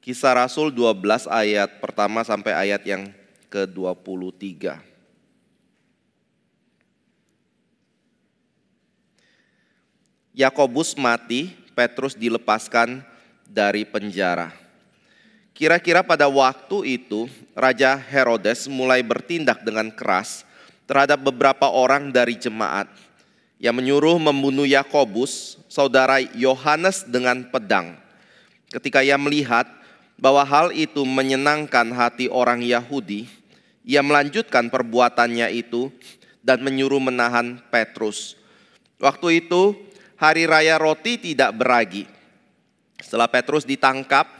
Kisah Rasul 12 ayat pertama sampai ayat yang ke-23. Yakobus mati, Petrus dilepaskan dari penjara. Kira-kira pada waktu itu, Raja Herodes mulai bertindak dengan keras terhadap beberapa orang dari jemaat. Ia menyuruh membunuh Yakobus, saudara Yohanes dengan pedang. Ketika ia melihat bahwa hal itu menyenangkan hati orang Yahudi, ia melanjutkan perbuatannya itu dan menyuruh menahan Petrus. Waktu itu, hari raya roti tidak beragi. Setelah Petrus ditangkap,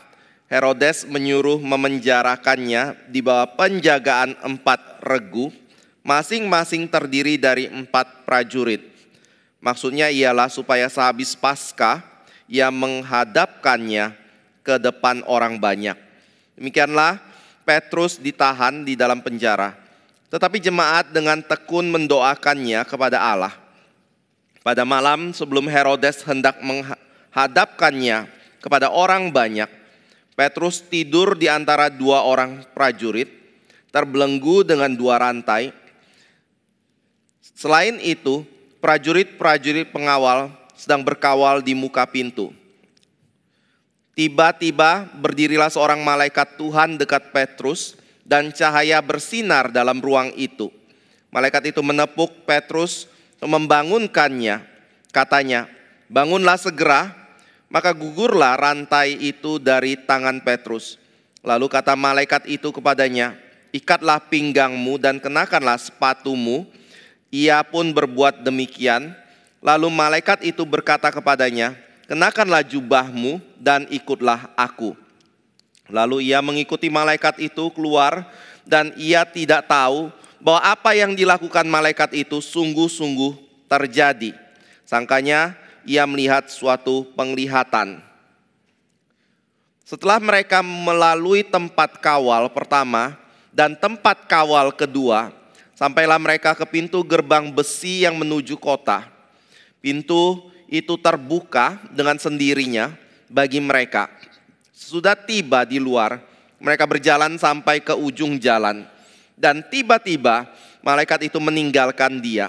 Herodes menyuruh memenjarakannya di bawah penjagaan 4 regu, masing-masing terdiri dari 4 prajurit. Maksudnya ialah supaya sehabis Paskah, ia menghadapkannya ke depan orang banyak. Demikianlah Petrus ditahan di dalam penjara. Tetapi jemaat dengan tekun mendoakannya kepada Allah. Pada malam sebelum Herodes hendak menghadapkannya kepada orang banyak, Petrus tidur di antara 2 orang prajurit, terbelenggu dengan 2 rantai. Selain itu, prajurit-prajurit pengawal sedang berkawal di muka pintu. Tiba-tiba berdirilah seorang malaikat Tuhan dekat Petrus dan cahaya bersinar dalam ruang itu. Malaikat itu menepuk Petrus, membangunkannya. Katanya, "Bangunlah segera." Maka gugurlah rantai itu dari tangan Petrus. Lalu kata malaikat itu kepadanya, "Ikatlah pinggangmu dan kenakanlah sepatumu." Ia pun berbuat demikian. Lalu malaikat itu berkata kepadanya, "Kenakanlah jubahmu dan ikutlah aku." Lalu ia mengikuti malaikat itu keluar dan ia tidak tahu bahwa apa yang dilakukan malaikat itu sungguh-sungguh terjadi. Sangkanya ia melihat suatu penglihatan. Setelah mereka melalui tempat kawal pertama dan tempat kawal kedua, sampailah mereka ke pintu gerbang besi yang menuju kota. Pintu itu terbuka dengan sendirinya bagi mereka. Sudah tiba di luar, mereka berjalan sampai ke ujung jalan. Dan tiba-tiba malaikat itu meninggalkan dia.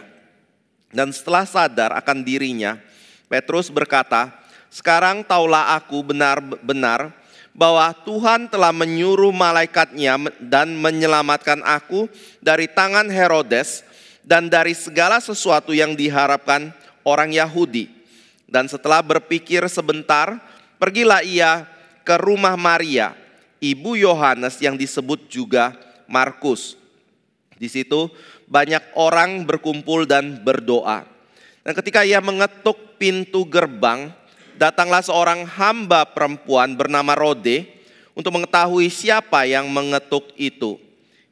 Dan setelah sadar akan dirinya, Petrus berkata, "Sekarang taulah aku benar-benar bahwa Tuhan telah menyuruh malaikatnya dan menyelamatkan aku dari tangan Herodes dan dari segala sesuatu yang diharapkan orang Yahudi." Dan setelah berpikir sebentar, pergilah ia ke rumah Maria, ibu Yohanes yang disebut juga Markus. Di situ banyak orang berkumpul dan berdoa. Dan ketika ia mengetuk pintu gerbang, datanglah seorang hamba perempuan bernama Rode untuk mengetahui siapa yang mengetuk itu.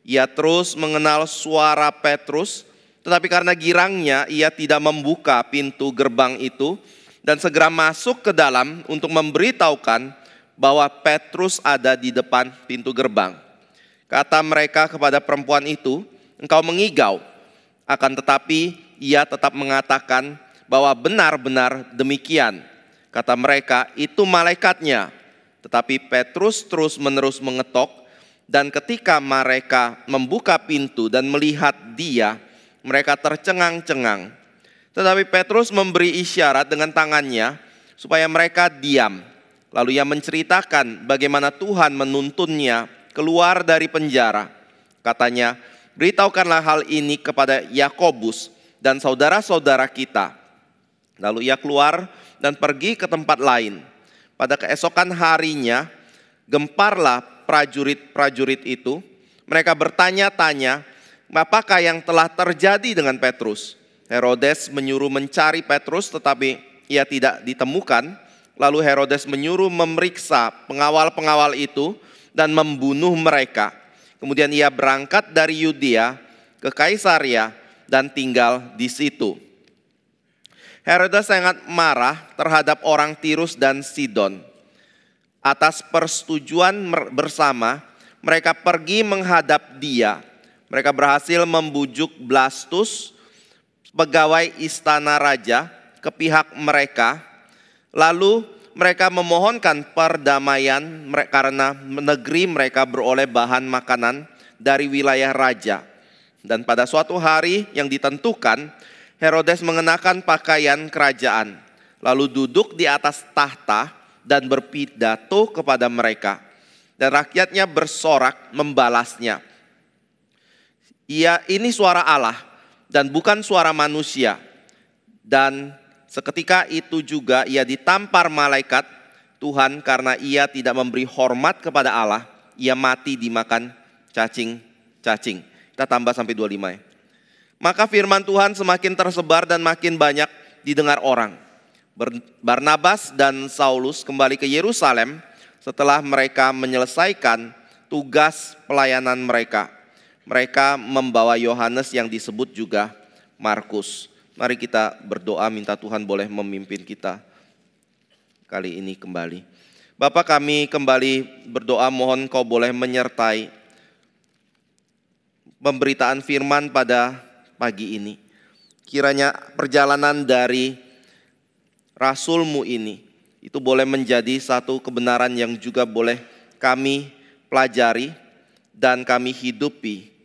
Ia terus mengenal suara Petrus, tetapi karena girangnya ia tidak membuka pintu gerbang itu dan segera masuk ke dalam untuk memberitahukan bahwa Petrus ada di depan pintu gerbang. Kata mereka kepada perempuan itu, "Engkau mengigau." Akan tetapi ia tetap mengatakan bahwa benar-benar demikian. Kata mereka, "Itu malaikatnya." Tetapi Petrus terus-menerus mengetok, dan ketika mereka membuka pintu dan melihat dia, mereka tercengang-cengang. Tetapi Petrus memberi isyarat dengan tangannya supaya mereka diam. Lalu ia menceritakan bagaimana Tuhan menuntunnya keluar dari penjara. Katanya, "Beritahukanlah hal ini kepada Yakobus dan saudara-saudara kita." Lalu ia keluar dan pergi ke tempat lain. Pada keesokan harinya, gemparlah prajurit-prajurit itu. Mereka bertanya-tanya, apakah yang telah terjadi dengan Petrus. Herodes menyuruh mencari Petrus, tetapi ia tidak ditemukan. Lalu Herodes menyuruh memeriksa pengawal-pengawal itu dan membunuh mereka. Kemudian ia berangkat dari Yudea ke Kaisaria dan tinggal di situ. Herodes sangat marah terhadap orang Tirus dan Sidon. Atas persetujuan bersama, mereka pergi menghadap dia. Mereka berhasil membujuk Blastus, pegawai istana raja, ke pihak mereka. Lalu mereka memohonkan perdamaian karena negeri mereka beroleh bahan makanan dari wilayah raja. Dan pada suatu hari yang ditentukan, Herodes mengenakan pakaian kerajaan, lalu duduk di atas tahta dan berpidato kepada mereka. Dan rakyatnya bersorak membalasnya. Ini suara Allah dan bukan suara manusia. Dan seketika itu juga ia ditampar malaikat Tuhan karena ia tidak memberi hormat kepada Allah. Ia mati dimakan cacing. Kita tambah sampai 25 ya. Maka firman Tuhan semakin tersebar dan makin banyak didengar orang. Barnabas dan Saulus kembali ke Yerusalem setelah mereka menyelesaikan tugas pelayanan mereka. Mereka membawa Yohanes yang disebut juga Markus. Mari kita berdoa minta Tuhan boleh memimpin kita kali ini kembali. Bapa, kami kembali berdoa mohon Kau boleh menyertai pemberitaan firman pada pagi ini. Kiranya perjalanan dari Rasul-Mu ini itu boleh menjadi satu kebenaran yang juga boleh kami pelajari dan kami hidupi.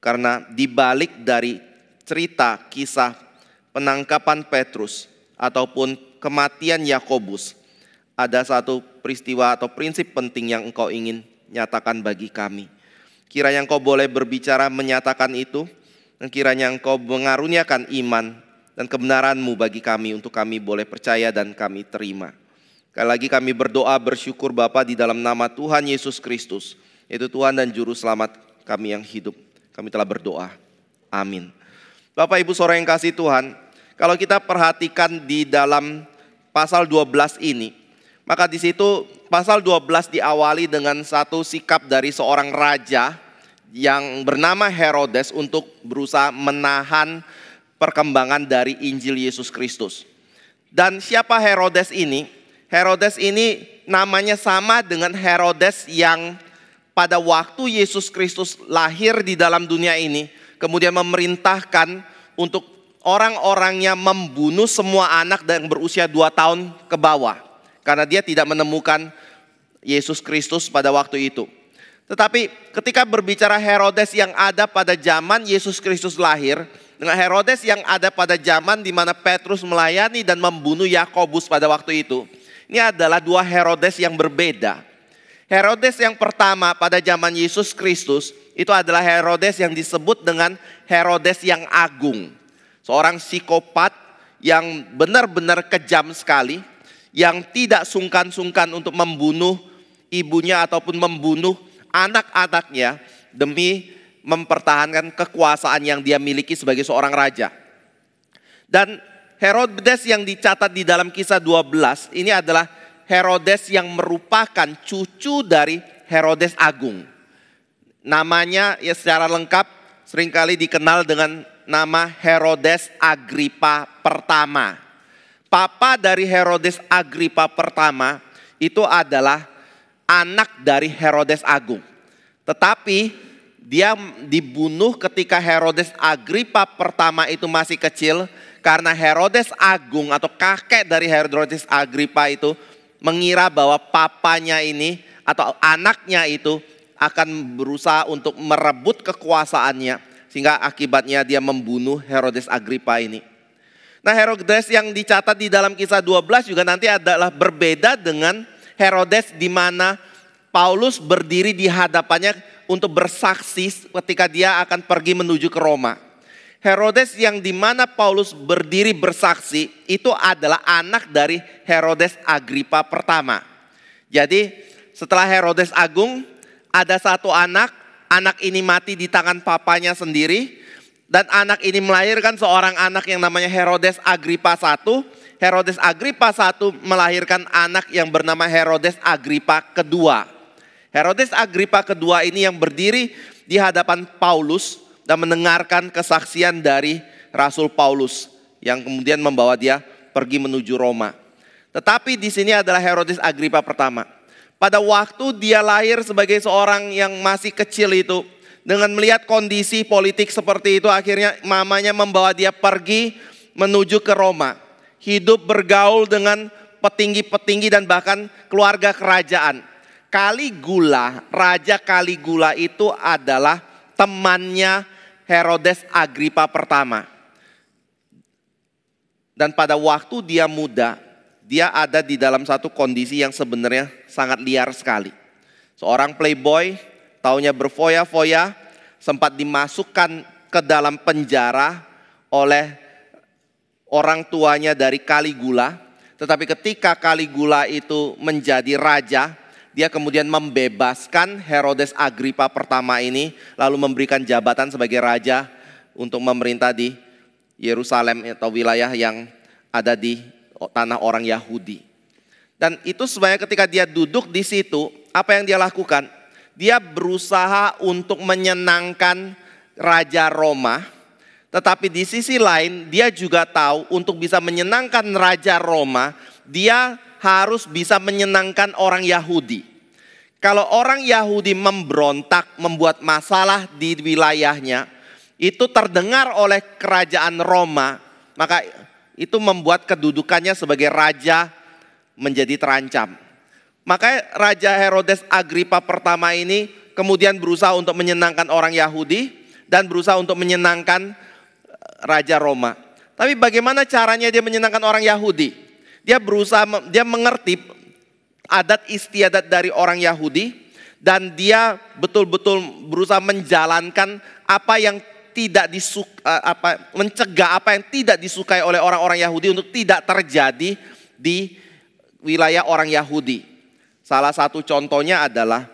Karena dibalik dari cerita kisah penangkapan Petrus ataupun kematian Yakobus, ada satu peristiwa atau prinsip penting yang Engkau ingin nyatakan bagi kami. Kiranya Engkau boleh berbicara menyatakan itu, dan kiranya Engkau mengaruniakan iman dan kebenaran-Mu bagi kami untuk kami boleh percaya dan kami terima. Sekali lagi kami berdoa bersyukur Bapa di dalam nama Tuhan Yesus Kristus, yaitu Tuhan dan Juru Selamat kami yang hidup. Kami telah berdoa. Amin. Bapak Ibu Saudara yang kasih Tuhan, kalau kita perhatikan di dalam pasal 12 ini, maka di situ pasal 12 diawali dengan satu sikap dari seorang raja yang bernama Herodes untuk berusaha menahan perkembangan dari Injil Yesus Kristus. Dan siapa Herodes ini? Herodes ini namanya sama dengan Herodes yang pada waktu Yesus Kristus lahir di dalam dunia ini, kemudian memerintahkan untuk orang-orangnya membunuh semua anak yang berusia 2 tahun ke bawah. Karena dia tidak menemukan Yesus Kristus pada waktu itu. Tetapi ketika berbicara Herodes yang ada pada zaman Yesus Kristus lahir, dengan Herodes yang ada pada zaman di mana Petrus melayani dan membunuh Yakobus pada waktu itu, ini adalah dua Herodes yang berbeda. Herodes yang pertama pada zaman Yesus Kristus itu adalah Herodes yang disebut dengan Herodes yang agung. Seorang psikopat yang benar-benar kejam sekali, yang tidak sungkan-sungkan untuk membunuh ibunya ataupun membunuh anak-anaknya demi mempertahankan kekuasaan yang dia miliki sebagai seorang raja. Dan Herodes yang dicatat di dalam kisah 12 ini adalah Herodes yang merupakan cucu dari Herodes Agung. Namanya ya secara lengkap seringkali dikenal dengan nama Herodes Agripa pertama. Papa dari Herodes Agripa pertama itu adalah anak dari Herodes Agung. Tetapi dia dibunuh ketika Herodes Agripa pertama itu masih kecil. Karena Herodes Agung atau kakek dari Herodes Agripa itu mengira bahwa papanya ini atau anaknya itu akan berusaha untuk merebut kekuasaannya. Sehingga akibatnya dia membunuh Herodes Agripa ini. Nah, Herodes yang dicatat di dalam kisah 12 juga nanti adalah berbeda dengan Herodes di mana Paulus berdiri di hadapannya untuk bersaksi ketika dia akan pergi menuju ke Roma. Herodes yang di mana Paulus berdiri bersaksi itu adalah anak dari Herodes Agripa pertama. Jadi setelah Herodes Agung ada satu anak ini mati di tangan papanya sendiri. Dan anak ini melahirkan seorang anak yang namanya Herodes Agripa I. Herodes Agripa I melahirkan anak yang bernama Herodes Agripa II. Herodes Agripa II ini yang berdiri di hadapan Paulus dan mendengarkan kesaksian dari Rasul Paulus yang kemudian membawa dia pergi menuju Roma. Tetapi di sini adalah Herodes Agripa pertama. Pada waktu dia lahir sebagai seorang yang masih kecil itu, dengan melihat kondisi politik seperti itu, akhirnya mamanya membawa dia pergi menuju ke Roma. Hidup bergaul dengan petinggi-petinggi dan bahkan keluarga kerajaan. Caligula, Raja Caligula itu adalah temannya Herodes Agripa pertama. Dan pada waktu dia muda, dia ada di dalam satu kondisi yang sebenarnya sangat liar sekali. Seorang playboy, taunya berfoya-foya, sempat dimasukkan ke dalam penjara oleh orang tuanya dari Caligula. Tetapi ketika Caligula itu menjadi raja, dia kemudian membebaskan Herodes Agripa pertama ini, lalu memberikan jabatan sebagai raja untuk memerintah di Yerusalem atau wilayah yang ada di tanah orang Yahudi. Dan itu sebenarnya ketika dia duduk di situ, apa yang dia lakukan? Dia berusaha untuk menyenangkan Raja Roma, tetapi di sisi lain dia juga tahu untuk bisa menyenangkan Raja Roma, dia harus bisa menyenangkan orang Yahudi. Kalau orang Yahudi memberontak, membuat masalah di wilayahnya, itu terdengar oleh kerajaan Roma, maka itu membuat kedudukannya sebagai raja menjadi terancam. Maka Raja Herodes Agripa pertama ini kemudian berusaha untuk menyenangkan orang Yahudi dan berusaha untuk menyenangkan Raja Roma. Tapi bagaimana caranya dia menyenangkan orang Yahudi? Dia mengerti adat istiadat dari orang Yahudi dan dia betul-betul berusaha menjalankan apa yang tidak mencegah apa yang tidak disukai oleh orang-orang Yahudi untuk tidak terjadi di wilayah orang Yahudi. Salah satu contohnya adalah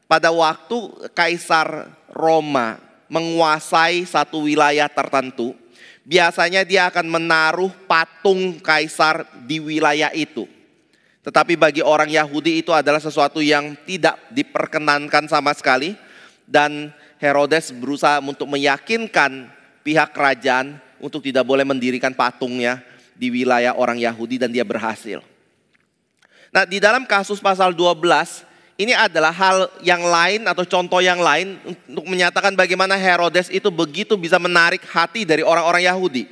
pada waktu Kaisar Roma menguasai satu wilayah tertentu, biasanya dia akan menaruh patung kaisar di wilayah itu. Tetapi bagi orang Yahudi itu adalah sesuatu yang tidak diperkenankan sama sekali. Dan Herodes berusaha untuk meyakinkan pihak kerajaan untuk tidak boleh mendirikan patungnya di wilayah orang Yahudi, dan dia berhasil. Nah, di dalam kasus pasal 12, ini adalah hal yang lain atau contoh yang lain untuk menyatakan bagaimana Herodes itu begitu bisa menarik hati dari orang-orang Yahudi.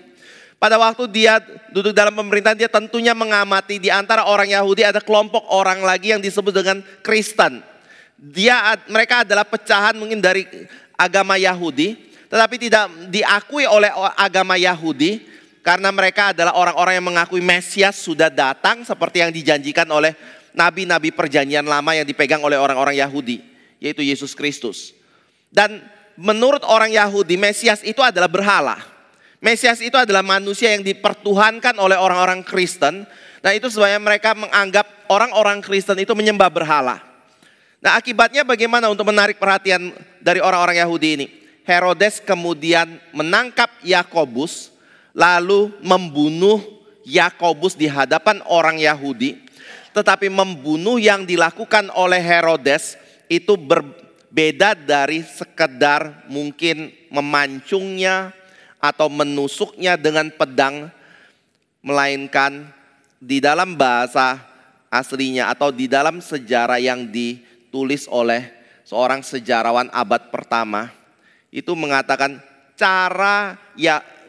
Pada waktu dia duduk dalam pemerintahan, dia tentunya mengamati di antara orang Yahudi ada kelompok orang lagi yang disebut dengan Kristen. Mereka adalah pecahan mungkin dari agama Yahudi, tetapi tidak diakui oleh agama Yahudi. Karena mereka adalah orang-orang yang mengakui Mesias sudah datang seperti yang dijanjikan oleh nabi-nabi perjanjian lama yang dipegang oleh orang-orang Yahudi, yaitu Yesus Kristus. Dan menurut orang Yahudi, Mesias itu adalah berhala. Mesias itu adalah manusia yang dipertuhankan oleh orang-orang Kristen. Nah, itu sebabnya mereka menganggap orang-orang Kristen itu menyembah berhala. Nah, akibatnya bagaimana untuk menarik perhatian dari orang-orang Yahudi ini? Herodes kemudian menangkap Yakobus, lalu membunuh Yakobus di hadapan orang Yahudi. Tetapi membunuh yang dilakukan oleh Herodes itu berbeda dari sekedar mungkin memancungnya atau menusuknya dengan pedang. Melainkan di dalam bahasa aslinya atau di dalam sejarah yang ditulis oleh seorang sejarawan abad pertama, itu mengatakan cara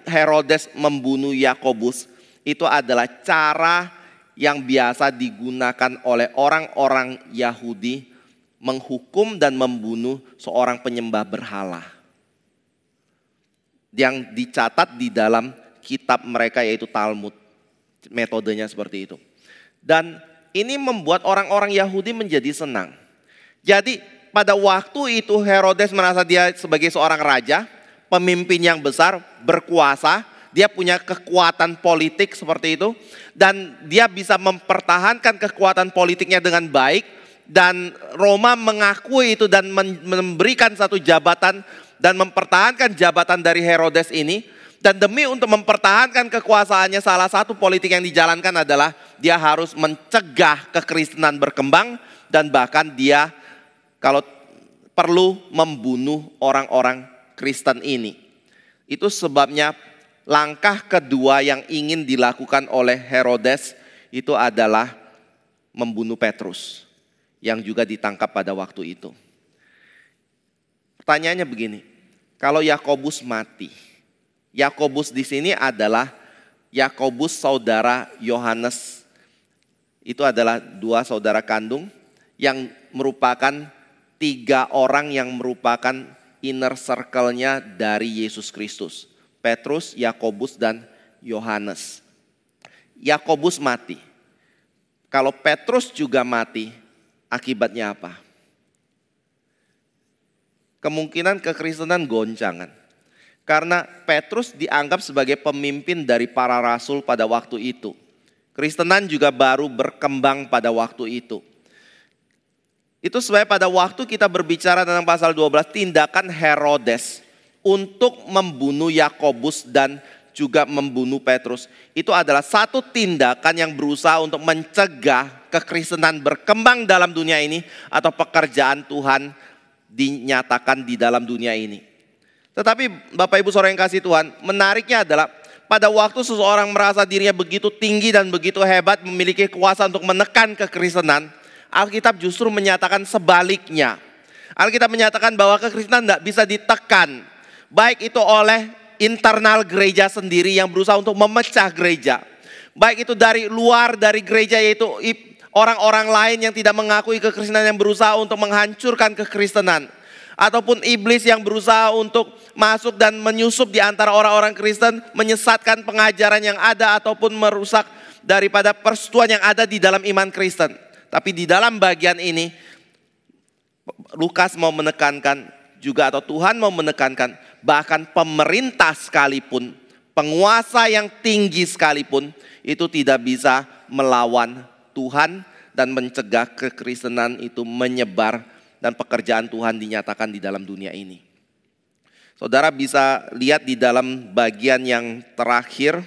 Herodes membunuh Yakobus itu adalah cara yang biasa digunakan oleh orang-orang Yahudi menghukum dan membunuh seorang penyembah berhala. Yang dicatat di dalam kitab mereka yaitu Talmud. Metodenya seperti itu. Dan ini membuat orang-orang Yahudi menjadi senang. Jadi pada waktu itu Herodes merasa dia sebagai seorang raja, pemimpin yang besar, berkuasa, dia punya kekuatan politik seperti itu, dan dia bisa mempertahankan kekuatan politiknya dengan baik, dan Roma mengakui itu dan memberikan satu jabatan dan mempertahankan jabatan dari Herodes ini. Dan demi untuk mempertahankan kekuasaannya, salah satu politik yang dijalankan adalah dia harus mencegah kekristenan berkembang, dan bahkan dia kalau perlu membunuh orang-orang Kristen ini. Itu sebabnya langkah kedua yang ingin dilakukan oleh Herodes itu adalah membunuh Petrus yang juga ditangkap pada waktu itu. Pertanyaannya begini, kalau Yakobus mati, Yakobus di sini adalah Yakobus saudara Yohanes itu adalah 2 saudara kandung yang merupakan 3 orang yang merupakan inner circle-nya dari Yesus Kristus. Petrus, Yakobus, dan Yohanes. Yakobus mati. Kalau Petrus juga mati, akibatnya apa? Kemungkinan kekristenan goncangan. Karena Petrus dianggap sebagai pemimpin dari para rasul pada waktu itu. Kristenan juga baru berkembang pada waktu itu. Itu sebabnya pada waktu kita berbicara tentang pasal 12, tindakan Herodes untuk membunuh Yakobus dan juga membunuh Petrus. Itu adalah satu tindakan yang berusaha untuk mencegah kekristenan berkembang dalam dunia ini atau pekerjaan Tuhan dinyatakan di dalam dunia ini. Tetapi Bapak Ibu Saudara yang kasih Tuhan, menariknya adalah pada waktu seseorang merasa dirinya begitu tinggi dan begitu hebat, memiliki kuasa untuk menekan kekristenan, Alkitab justru menyatakan sebaliknya. Alkitab menyatakan bahwa kekristenan tidak bisa ditekan, baik itu oleh internal gereja sendiri yang berusaha untuk memecah gereja, baik itu dari luar dari gereja, yaitu orang-orang lain yang tidak mengakui kekristenan yang berusaha untuk menghancurkan kekristenan, ataupun iblis yang berusaha untuk masuk dan menyusup di antara orang-orang Kristen, menyesatkan pengajaran yang ada ataupun merusak daripada persatuan yang ada di dalam iman Kristen. Tapi di dalam bagian ini Lukas mau menekankan juga, atau Tuhan mau menekankan, bahkan pemerintah sekalipun, penguasa yang tinggi sekalipun, itu tidak bisa melawan Tuhan dan mencegah kekristenan itu menyebar dan pekerjaan Tuhan dinyatakan di dalam dunia ini. Saudara bisa lihat di dalam bagian yang terakhir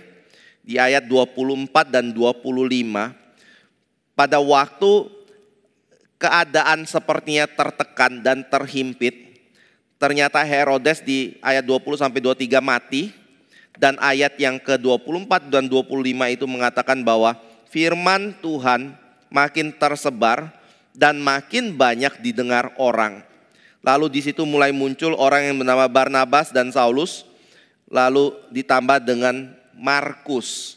di ayat 24 dan 25. Pada waktu keadaan sepertinya tertekan dan terhimpit, ternyata Herodes di ayat 20 sampai 23 mati, dan ayat yang ke-24 dan 25 itu mengatakan bahwa firman Tuhan makin tersebar dan makin banyak didengar orang. Lalu di situ mulai muncul orang yang bernama Barnabas dan Saulus, lalu ditambah dengan Markus.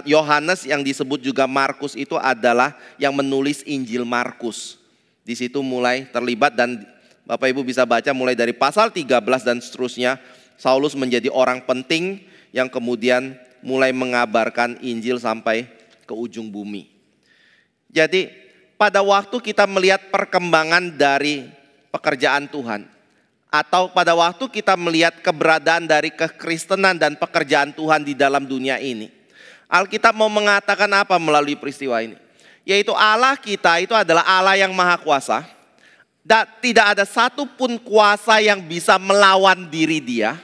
Yohanes yang disebut juga Markus itu adalah yang menulis Injil Markus. Di situ mulai terlibat, dan Bapak Ibu bisa baca mulai dari pasal 13 dan seterusnya. Saulus menjadi orang penting yang kemudian mulai mengabarkan Injil sampai ke ujung bumi. Jadi pada waktu kita melihat perkembangan dari pekerjaan Tuhan, atau pada waktu kita melihat keberadaan dari kekristenan dan pekerjaan Tuhan di dalam dunia ini, Alkitab mau mengatakan apa melalui peristiwa ini? Yaitu Allah kita itu adalah Allah yang maha kuasa, dan tidak ada satupun kuasa yang bisa melawan diri Dia.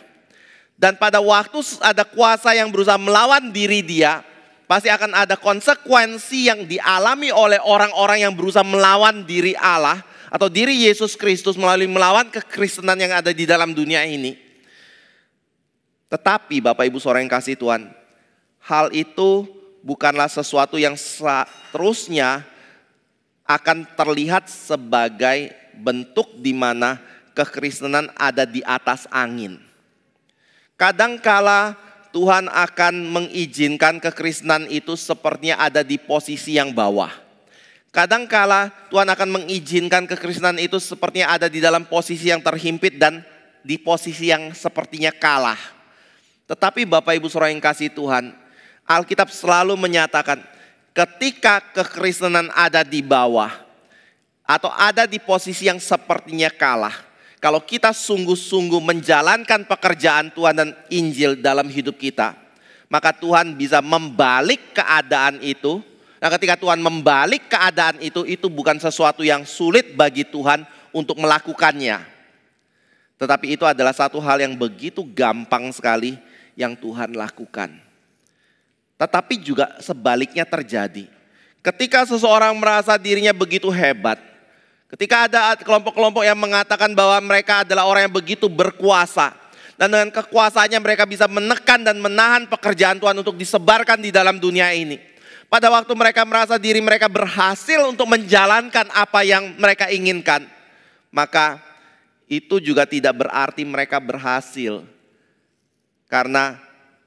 Dan pada waktu ada kuasa yang berusaha melawan diri Dia, pasti akan ada konsekuensi yang dialami oleh orang-orang yang berusaha melawan diri Allah atau diri Yesus Kristus melalui melawan kekristenan yang ada di dalam dunia ini. Tetapi Bapak Ibu Saudara yang kasih Tuhan, hal itu bukanlah sesuatu yang seterusnya akan terlihat sebagai bentuk di mana kekristenan ada di atas angin. Kadangkala Tuhan akan mengizinkan kekristenan itu sepertinya ada di posisi yang bawah. Kadangkala Tuhan akan mengizinkan kekristenan itu sepertinya ada di dalam posisi yang terhimpit dan di posisi yang sepertinya kalah. Tetapi Bapak Ibu Saudara yang kasih Tuhan, Alkitab selalu menyatakan ketika kekristenan ada di bawah atau ada di posisi yang sepertinya kalah, kalau kita sungguh-sungguh menjalankan pekerjaan Tuhan dan Injil dalam hidup kita, maka Tuhan bisa membalik keadaan itu. Nah, ketika Tuhan membalik keadaan itu bukan sesuatu yang sulit bagi Tuhan untuk melakukannya. Tetapi itu adalah satu hal yang begitu gampang sekali yang Tuhan lakukan. Tetapi juga sebaliknya terjadi. Ketika seseorang merasa dirinya begitu hebat, ketika ada kelompok-kelompok yang mengatakan bahwa mereka adalah orang yang begitu berkuasa, dan dengan kekuasaannya mereka bisa menekan dan menahan pekerjaan Tuhan untuk disebarkan di dalam dunia ini. Pada waktu mereka merasa diri mereka berhasil untuk menjalankan apa yang mereka inginkan, maka itu juga tidak berarti mereka berhasil. Karena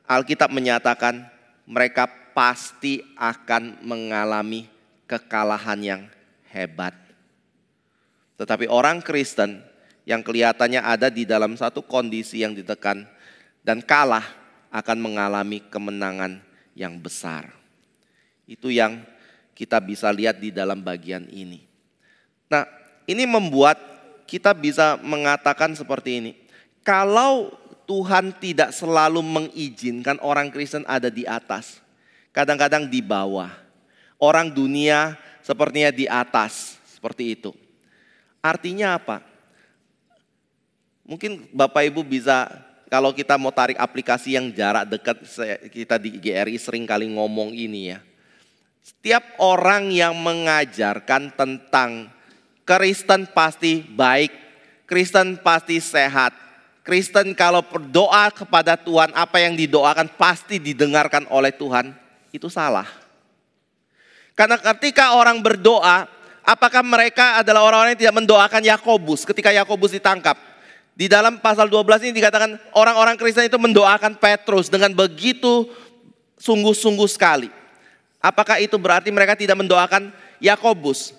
Alkitab menyatakan mereka pasti akan mengalami kekalahan yang hebat. Tetapi orang Kristen yang kelihatannya ada di dalam satu kondisi yang ditekan dan kalah akan mengalami kemenangan yang besar. Itu yang kita bisa lihat di dalam bagian ini. Nah, ini membuat kita bisa mengatakan seperti ini. Kalau Tuhan tidak selalu mengizinkan orang Kristen ada di atas, kadang-kadang di bawah. Orang dunia sepertinya di atas, seperti itu. Artinya apa? Mungkin Bapak Ibu bisa, kalau kita mau tarik aplikasi yang jarak dekat, kita di GRI sering kali ngomong ini ya. Setiap orang yang mengajarkan tentang Kristen pasti baik, Kristen pasti sehat, Kristen kalau berdoa kepada Tuhan, apa yang didoakan pasti didengarkan oleh Tuhan, itu salah. Karena ketika orang berdoa, apakah mereka adalah orang-orang yang tidak mendoakan Yakobus ketika Yakobus ditangkap? Di dalam pasal 12 ini dikatakan orang-orang Kristen itu mendoakan Petrus dengan begitu sungguh-sungguh sekali. Apakah itu berarti mereka tidak mendoakan Yakobus?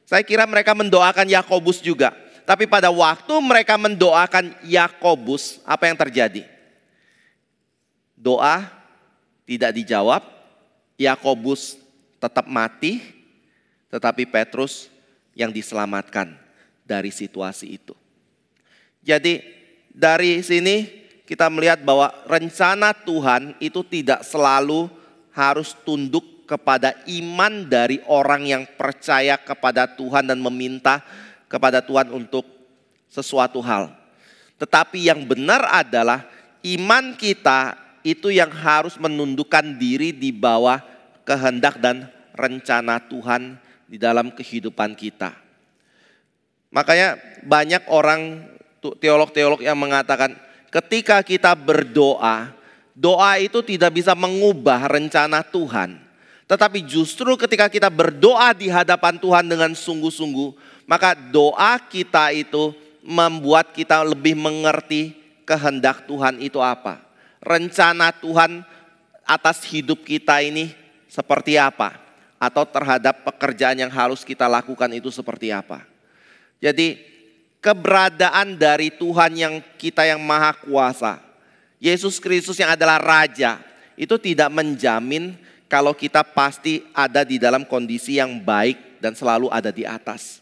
Saya kira mereka mendoakan Yakobus juga. Tapi pada waktu mereka mendoakan Yakobus, apa yang terjadi? Doa tidak dijawab, Yakobus tetap mati, tetapi Petrus yang diselamatkan dari situasi itu. Jadi dari sini kita melihat bahwa rencana Tuhan itu tidak selalu harus tunduk kepada iman dari orang yang percaya kepada Tuhan dan meminta kepada Tuhan untuk sesuatu hal. Tetapi yang benar adalah iman kita itu yang harus menundukkan diri di bawah kehendak dan rencana Tuhan di dalam kehidupan kita. Makanya banyak orang teolog-teolog yang mengatakan ketika kita berdoa, doa itu tidak bisa mengubah rencana Tuhan. Tetapi justru ketika kita berdoa di hadapan Tuhan dengan sungguh-sungguh, maka doa kita itu membuat kita lebih mengerti kehendak Tuhan itu apa. Rencana Tuhan atas hidup kita ini seperti apa. Atau terhadap pekerjaan yang harus kita lakukan itu seperti apa. Jadi keberadaan dari Tuhan yang kita yang maha kuasa, Yesus Kristus yang adalah Raja, itu tidak menjamin kalau kita pasti ada di dalam kondisi yang baik dan selalu ada di atas.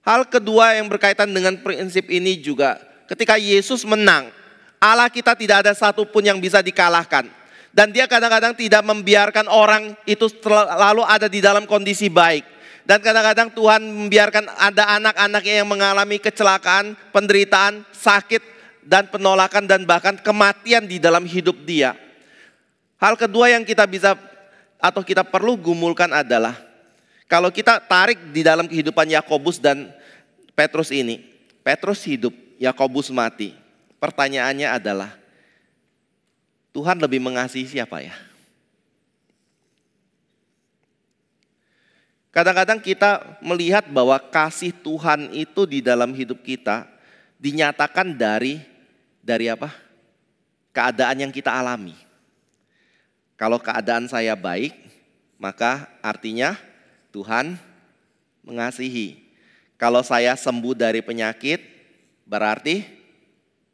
Hal kedua yang berkaitan dengan prinsip ini juga, ketika Yesus menang, Allah kita tidak ada satupun yang bisa dikalahkan. Dan dia kadang-kadang tidak membiarkan orang itu selalu ada di dalam kondisi baik. Dan kadang-kadang Tuhan membiarkan ada anak-anaknya yang mengalami kecelakaan, penderitaan, sakit, dan penolakan dan bahkan kematian di dalam hidup dia. Hal kedua yang kita bisa atau kita perlu gumulkan adalah kalau kita tarik di dalam kehidupan Yakobus dan Petrus ini. Petrus hidup, Yakobus mati. Pertanyaannya adalah Tuhan lebih mengasihi siapa ya? Kadang-kadang kita melihat bahwa kasih Tuhan itu di dalam hidup kita dinyatakan dari apa? Keadaan yang kita alami. Kalau keadaan saya baik, maka artinya Tuhan mengasihi. Kalau saya sembuh dari penyakit, berarti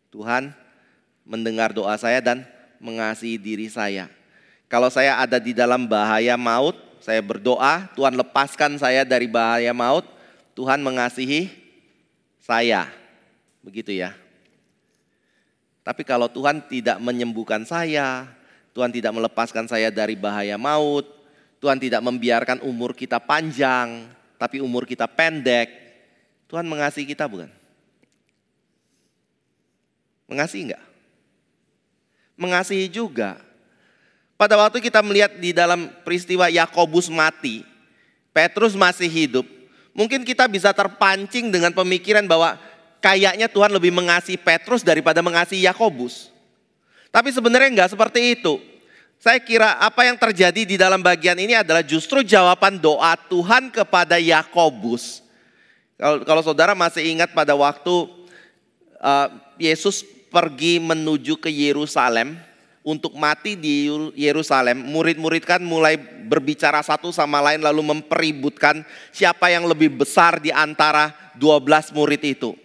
Tuhan mendengar doa saya dan mengasihi diri saya. Kalau saya ada di dalam bahaya maut, saya berdoa, Tuhan lepaskan saya dari bahaya maut, Tuhan mengasihi saya. Begitu ya. Tapi kalau Tuhan tidak menyembuhkan saya, Tuhan tidak melepaskan saya dari bahaya maut, Tuhan tidak membiarkan umur kita panjang, tapi umur kita pendek, Tuhan mengasihi kita bukan? Mengasihi enggak? Mengasihi juga. Pada waktu kita melihat di dalam peristiwa Yakobus mati, Petrus masih hidup, mungkin kita bisa terpancing dengan pemikiran bahwa kayaknya Tuhan lebih mengasihi Petrus daripada mengasihi Yakobus. Tapi sebenarnya enggak seperti itu. Saya kira apa yang terjadi di dalam bagian ini adalah justru jawaban doa Tuhan kepada Yakobus. Kalau saudara masih ingat pada waktu Yesus pergi menuju ke Yerusalem untuk mati di Yerusalem, murid-murid kan mulai berbicara satu sama lain lalu mempeributkan siapa yang lebih besar di antara 12 murid itu.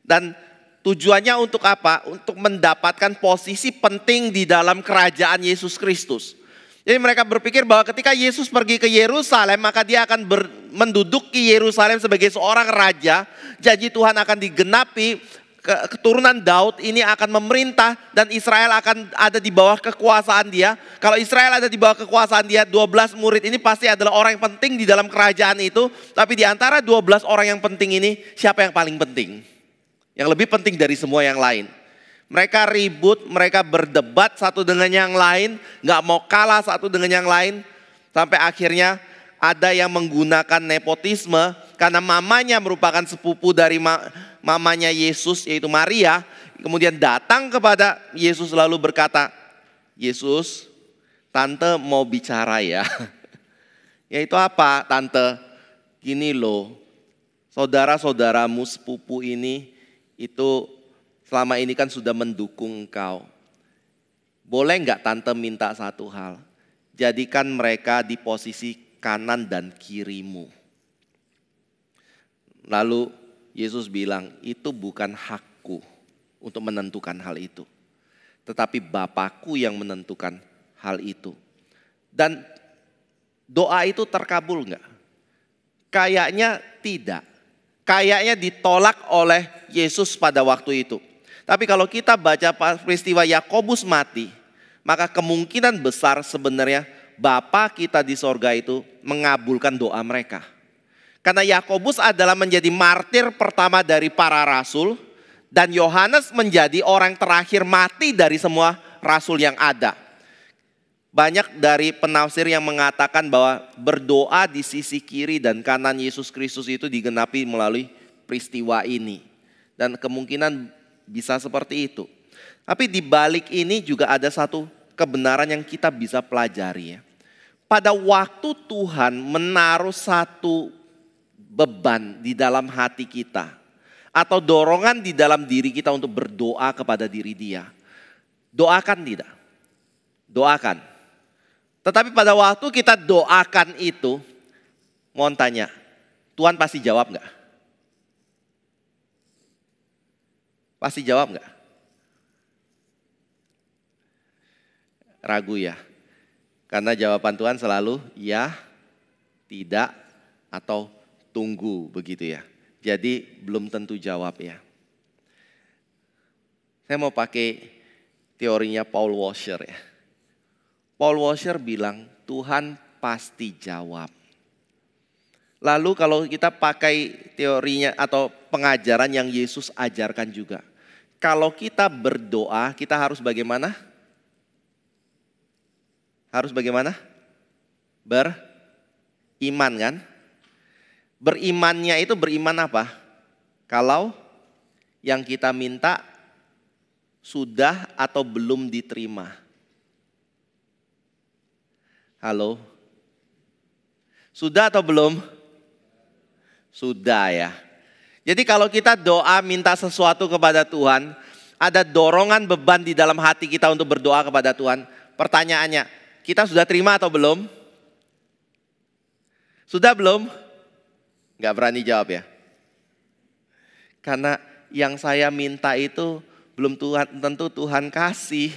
Dan tujuannya untuk apa? Untuk mendapatkan posisi penting di dalam kerajaan Yesus Kristus. Jadi mereka berpikir bahwa ketika Yesus pergi ke Yerusalem, maka dia akan menduduki Yerusalem sebagai seorang raja. Janji Tuhan akan digenapi, keturunan Daud ini akan memerintah dan Israel akan ada di bawah kekuasaan dia. Kalau Israel ada di bawah kekuasaan dia, 12 murid ini pasti adalah orang yang penting di dalam kerajaan itu. Tapi di antara 12 orang yang penting ini, siapa yang paling penting? Yang lebih penting dari semua yang lain. Mereka ribut, mereka berdebat satu dengan yang lain, gak mau kalah satu dengan yang lain. Sampai akhirnya ada yang menggunakan nepotisme karena mamanya merupakan sepupu dari mamanya Yesus, yaitu Maria. Kemudian datang kepada Yesus lalu berkata, Yesus, tante mau bicara ya. Yaitu apa tante? Gini loh, saudara-saudaramu sepupu ini itu selama ini kan sudah mendukung engkau. Boleh enggak tante minta satu hal? Jadikan mereka di posisi kanan dan kirimu. Lalu Yesus bilang, itu bukan hakku untuk menentukan hal itu. Tetapi Bapakku yang menentukan hal itu. Dan doa itu terkabul enggak? Kayaknya tidak. Kayaknya ditolak oleh Yesus pada waktu itu. Tapi kalau kita baca peristiwa Yakobus mati, maka kemungkinan besar sebenarnya Bapa kita di sorga itu mengabulkan doa mereka. Karena Yakobus adalah menjadi martir pertama dari para rasul, dan Yohanes menjadi orang terakhir mati dari semua rasul yang ada. Banyak dari penafsir yang mengatakan bahwa berdoa di sisi kiri dan kanan Yesus Kristus itu digenapi melalui peristiwa ini. Dan kemungkinan bisa seperti itu. Tapi di balik ini juga ada satu kebenaran yang kita bisa pelajari ya. Pada waktu Tuhan menaruh satu beban di dalam hati kita, atau dorongan di dalam diri kita untuk berdoa kepada diri Dia, doakan tidak? Doakan. Tetapi pada waktu kita doakan itu, mohon tanya, Tuhan pasti jawab enggak? Pasti jawab enggak? Ragu ya. Karena jawaban Tuhan selalu ya, tidak, atau tunggu begitu ya. Jadi belum tentu jawab ya. Saya mau pakai teorinya Paul Washer ya. Paul Washer bilang Tuhan pasti jawab. Lalu kalau kita pakai teorinya atau pengajaran yang Yesus ajarkan juga. Kalau kita berdoa, kita harus bagaimana? Harus bagaimana? Beriman kan? Berimannya itu beriman apa? Kalau yang kita minta sudah atau belum diterima. Halo? Sudah atau belum? Sudah ya. Jadi kalau kita doa minta sesuatu kepada Tuhan, ada dorongan beban di dalam hati kita untuk berdoa kepada Tuhan. Pertanyaannya, kita sudah terima atau belum? Sudah belum? Gak berani jawab ya. Karena yang saya minta itu belum tentu Tuhan kasih.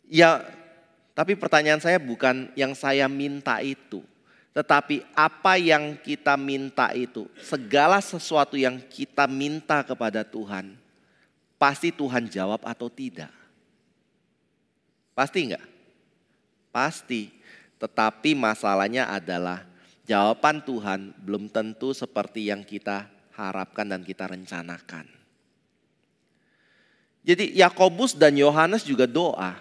Ya, tapi pertanyaan saya bukan yang saya minta itu. Tetapi apa yang kita minta itu, segala sesuatu yang kita minta kepada Tuhan, pasti Tuhan jawab atau tidak? Pasti enggak? Pasti. Tetapi masalahnya adalah jawaban Tuhan belum tentu seperti yang kita harapkan dan kita rencanakan. Jadi Yakobus dan Yohanes juga doa,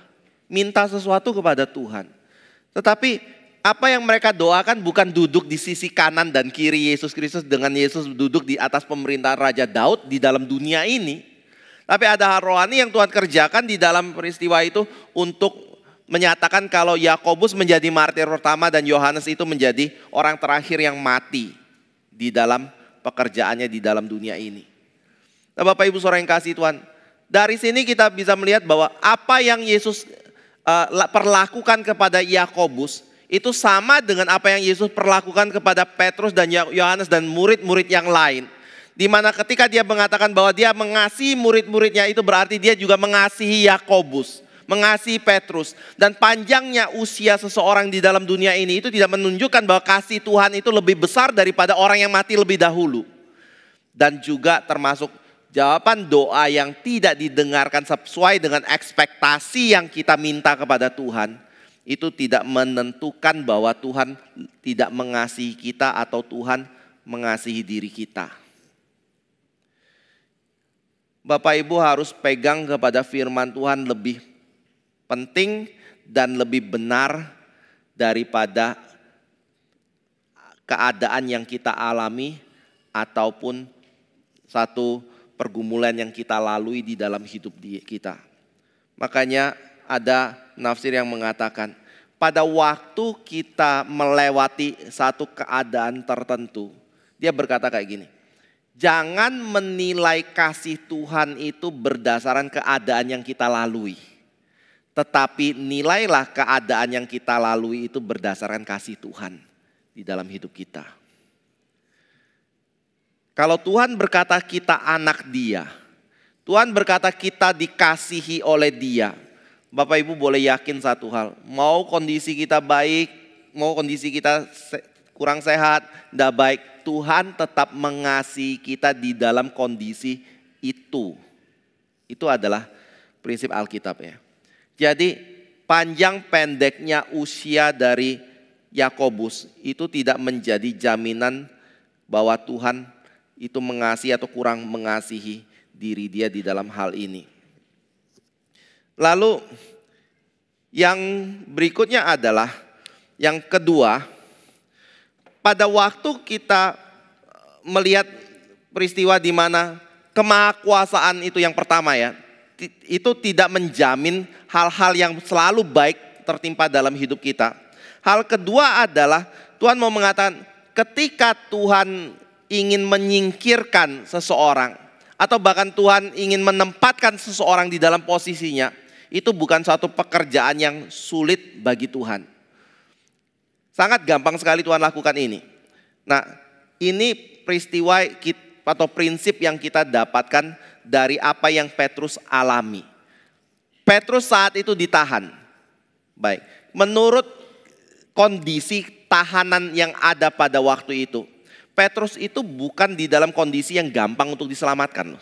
minta sesuatu kepada Tuhan. Tetapi apa yang mereka doakan bukan duduk di sisi kanan dan kiri Yesus Kristus dengan Yesus duduk di atas pemerintahan Raja Daud di dalam dunia ini. Tapi ada hal rohani yang Tuhan kerjakan di dalam peristiwa itu untuk menyatakan kalau Yakobus menjadi martir pertama dan Yohanes itu menjadi orang terakhir yang mati di dalam pekerjaannya di dalam dunia ini. Nah, Bapak Ibu saudara yang kasih Tuhan, Dari sini kita bisa melihat bahwa apa yang Yesus perlakukan kepada Yakobus itu sama dengan apa yang Yesus perlakukan kepada Petrus dan Yohanes dan murid-murid yang lain. Di mana ketika dia mengatakan bahwa dia mengasihi murid-muridnya, itu berarti dia juga mengasihi Yakobus, mengasihi Petrus. Dan panjangnya usia seseorang di dalam dunia ini itu tidak menunjukkan bahwa kasih Tuhan itu lebih besar daripada orang yang mati lebih dahulu. Dan juga termasuk jawaban doa yang tidak didengarkan sesuai dengan ekspektasi yang kita minta kepada Tuhan. Itu tidak menentukan bahwa Tuhan tidak mengasihi kita atau Tuhan mengasihi diri kita. Bapak Ibu harus pegang kepada firman Tuhan lebih penting dan lebih benar daripada keadaan yang kita alami ataupun satu pergumulan yang kita lalui di dalam hidup kita. Makanya ada nafsir yang mengatakan, pada waktu kita melewati satu keadaan tertentu, dia berkata kayak gini, jangan menilai kasih Tuhan itu berdasarkan keadaan yang kita lalui. Tetapi nilailah keadaan yang kita lalui itu berdasarkan kasih Tuhan di dalam hidup kita. Kalau Tuhan berkata kita anak Dia, Tuhan berkata kita dikasihi oleh Dia, Bapak Ibu boleh yakin satu hal, mau kondisi kita baik, mau kondisi kita kurang sehat, tidak baik, Tuhan tetap mengasihi kita di dalam kondisi itu. Itu adalah prinsip Alkitab ya. Jadi panjang pendeknya usia dari Yakobus itu tidak menjadi jaminan bahwa Tuhan itu mengasihi atau kurang mengasihi diri dia di dalam hal ini. Lalu yang berikutnya adalah yang kedua, pada waktu kita melihat peristiwa di mana kemahakuasaan itu yang pertama ya, itu tidak menjamin hal-hal yang selalu baik tertimpa dalam hidup kita. Hal kedua adalah Tuhan mau mengatakan ketika Tuhan ingin menyingkirkan seseorang atau bahkan Tuhan ingin menempatkan seseorang di dalam posisinya, itu bukan suatu pekerjaan yang sulit bagi Tuhan. Sangat gampang sekali Tuhan lakukan ini. Nah, ini peristiwa atau prinsip yang kita dapatkan dari apa yang Petrus alami. Petrus saat itu ditahan. Baik, menurut kondisi tahanan yang ada pada waktu itu, Petrus itu bukan di dalam kondisi yang gampang untuk diselamatkan.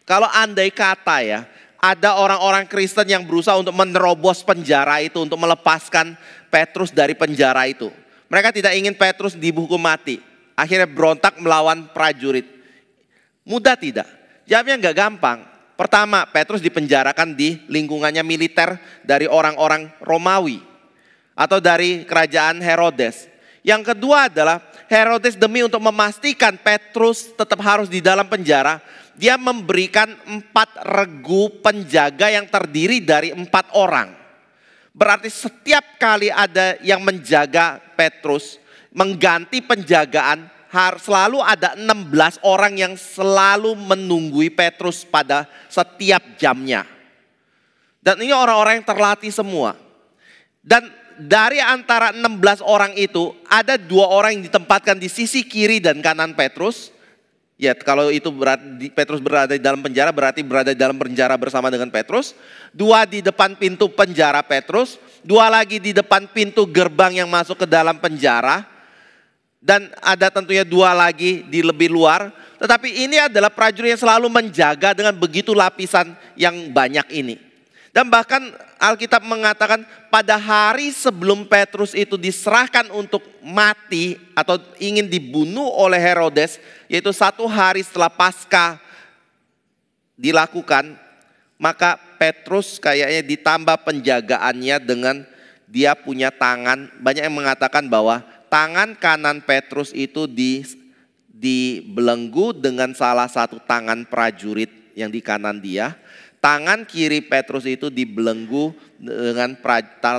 Kalau andai kata ya, ada orang-orang Kristen yang berusaha untuk menerobos penjara itu, untuk melepaskan Petrus dari penjara itu. Mereka tidak ingin Petrus dihukum mati. Akhirnya berontak melawan prajurit. Mudah tidak? Jawabnya enggak gampang. Pertama, Petrus dipenjarakan di lingkungannya militer dari orang-orang Romawi atau dari kerajaan Herodes. Yang kedua adalah Herodes demi untuk memastikan Petrus tetap harus di dalam penjara, dia memberikan 4 regu penjaga yang terdiri dari 4 orang. Berarti setiap kali ada yang menjaga Petrus, mengganti penjagaan, selalu ada 16 orang yang selalu menunggui Petrus pada setiap jamnya. Dan ini orang-orang yang terlatih semua. Dan dari antara 16 orang itu, ada 2 orang yang ditempatkan di sisi kiri dan kanan Petrus. Ya, kalau itu berarti Petrus berada di dalam penjara, berarti berada di dalam penjara bersama dengan Petrus. 2 di depan pintu penjara Petrus, 2 lagi di depan pintu gerbang yang masuk ke dalam penjara. Dan ada tentunya 2 lagi di lebih luar. Tetapi ini adalah prajurit yang selalu menjaga dengan begitu lapisan yang banyak ini. Dan bahkan Alkitab mengatakan pada hari sebelum Petrus itu diserahkan untuk mati atau ingin dibunuh oleh Herodes, yaitu 1 hari setelah Paskah dilakukan, maka Petrus kayaknya ditambah penjagaannya dengan dia punya tangan. Banyak yang mengatakan bahwa tangan kanan Petrus itu dibelenggu dengan salah satu tangan prajurit yang di kanan dia. Tangan kiri Petrus itu dibelenggu dengan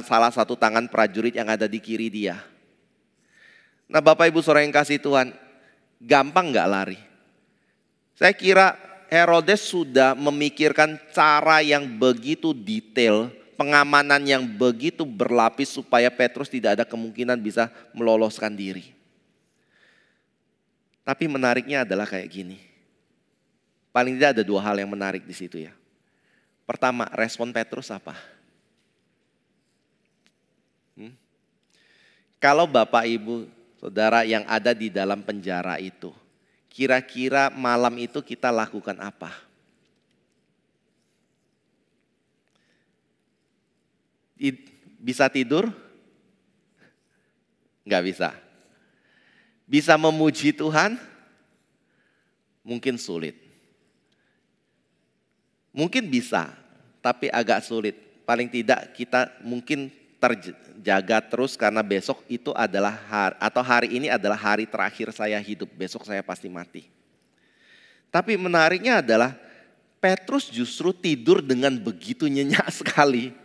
salah satu tangan prajurit yang ada di kiri dia. Nah Bapak Ibu saudara yang kasih Tuhan, gampang gak lari? Saya kira Herodes sudah memikirkan cara yang begitu detail, pengamanan yang begitu berlapis supaya Petrus tidak ada kemungkinan bisa meloloskan diri. Tapi menariknya adalah kayak gini. Paling tidak ada dua hal yang menarik di situ ya. Pertama, respon Petrus apa? Kalau Bapak Ibu Saudara yang ada di dalam penjara itu, kira-kira malam itu kita lakukan apa? Bisa tidur? Enggak bisa. Bisa memuji Tuhan? Mungkin sulit. Mungkin bisa, tapi agak sulit. Paling tidak kita mungkin terjaga terus karena besok itu adalah hari ini adalah hari terakhir saya hidup. Besok saya pasti mati. Tapi menariknya adalah Petrus justru tidur dengan begitu nyenyak sekali.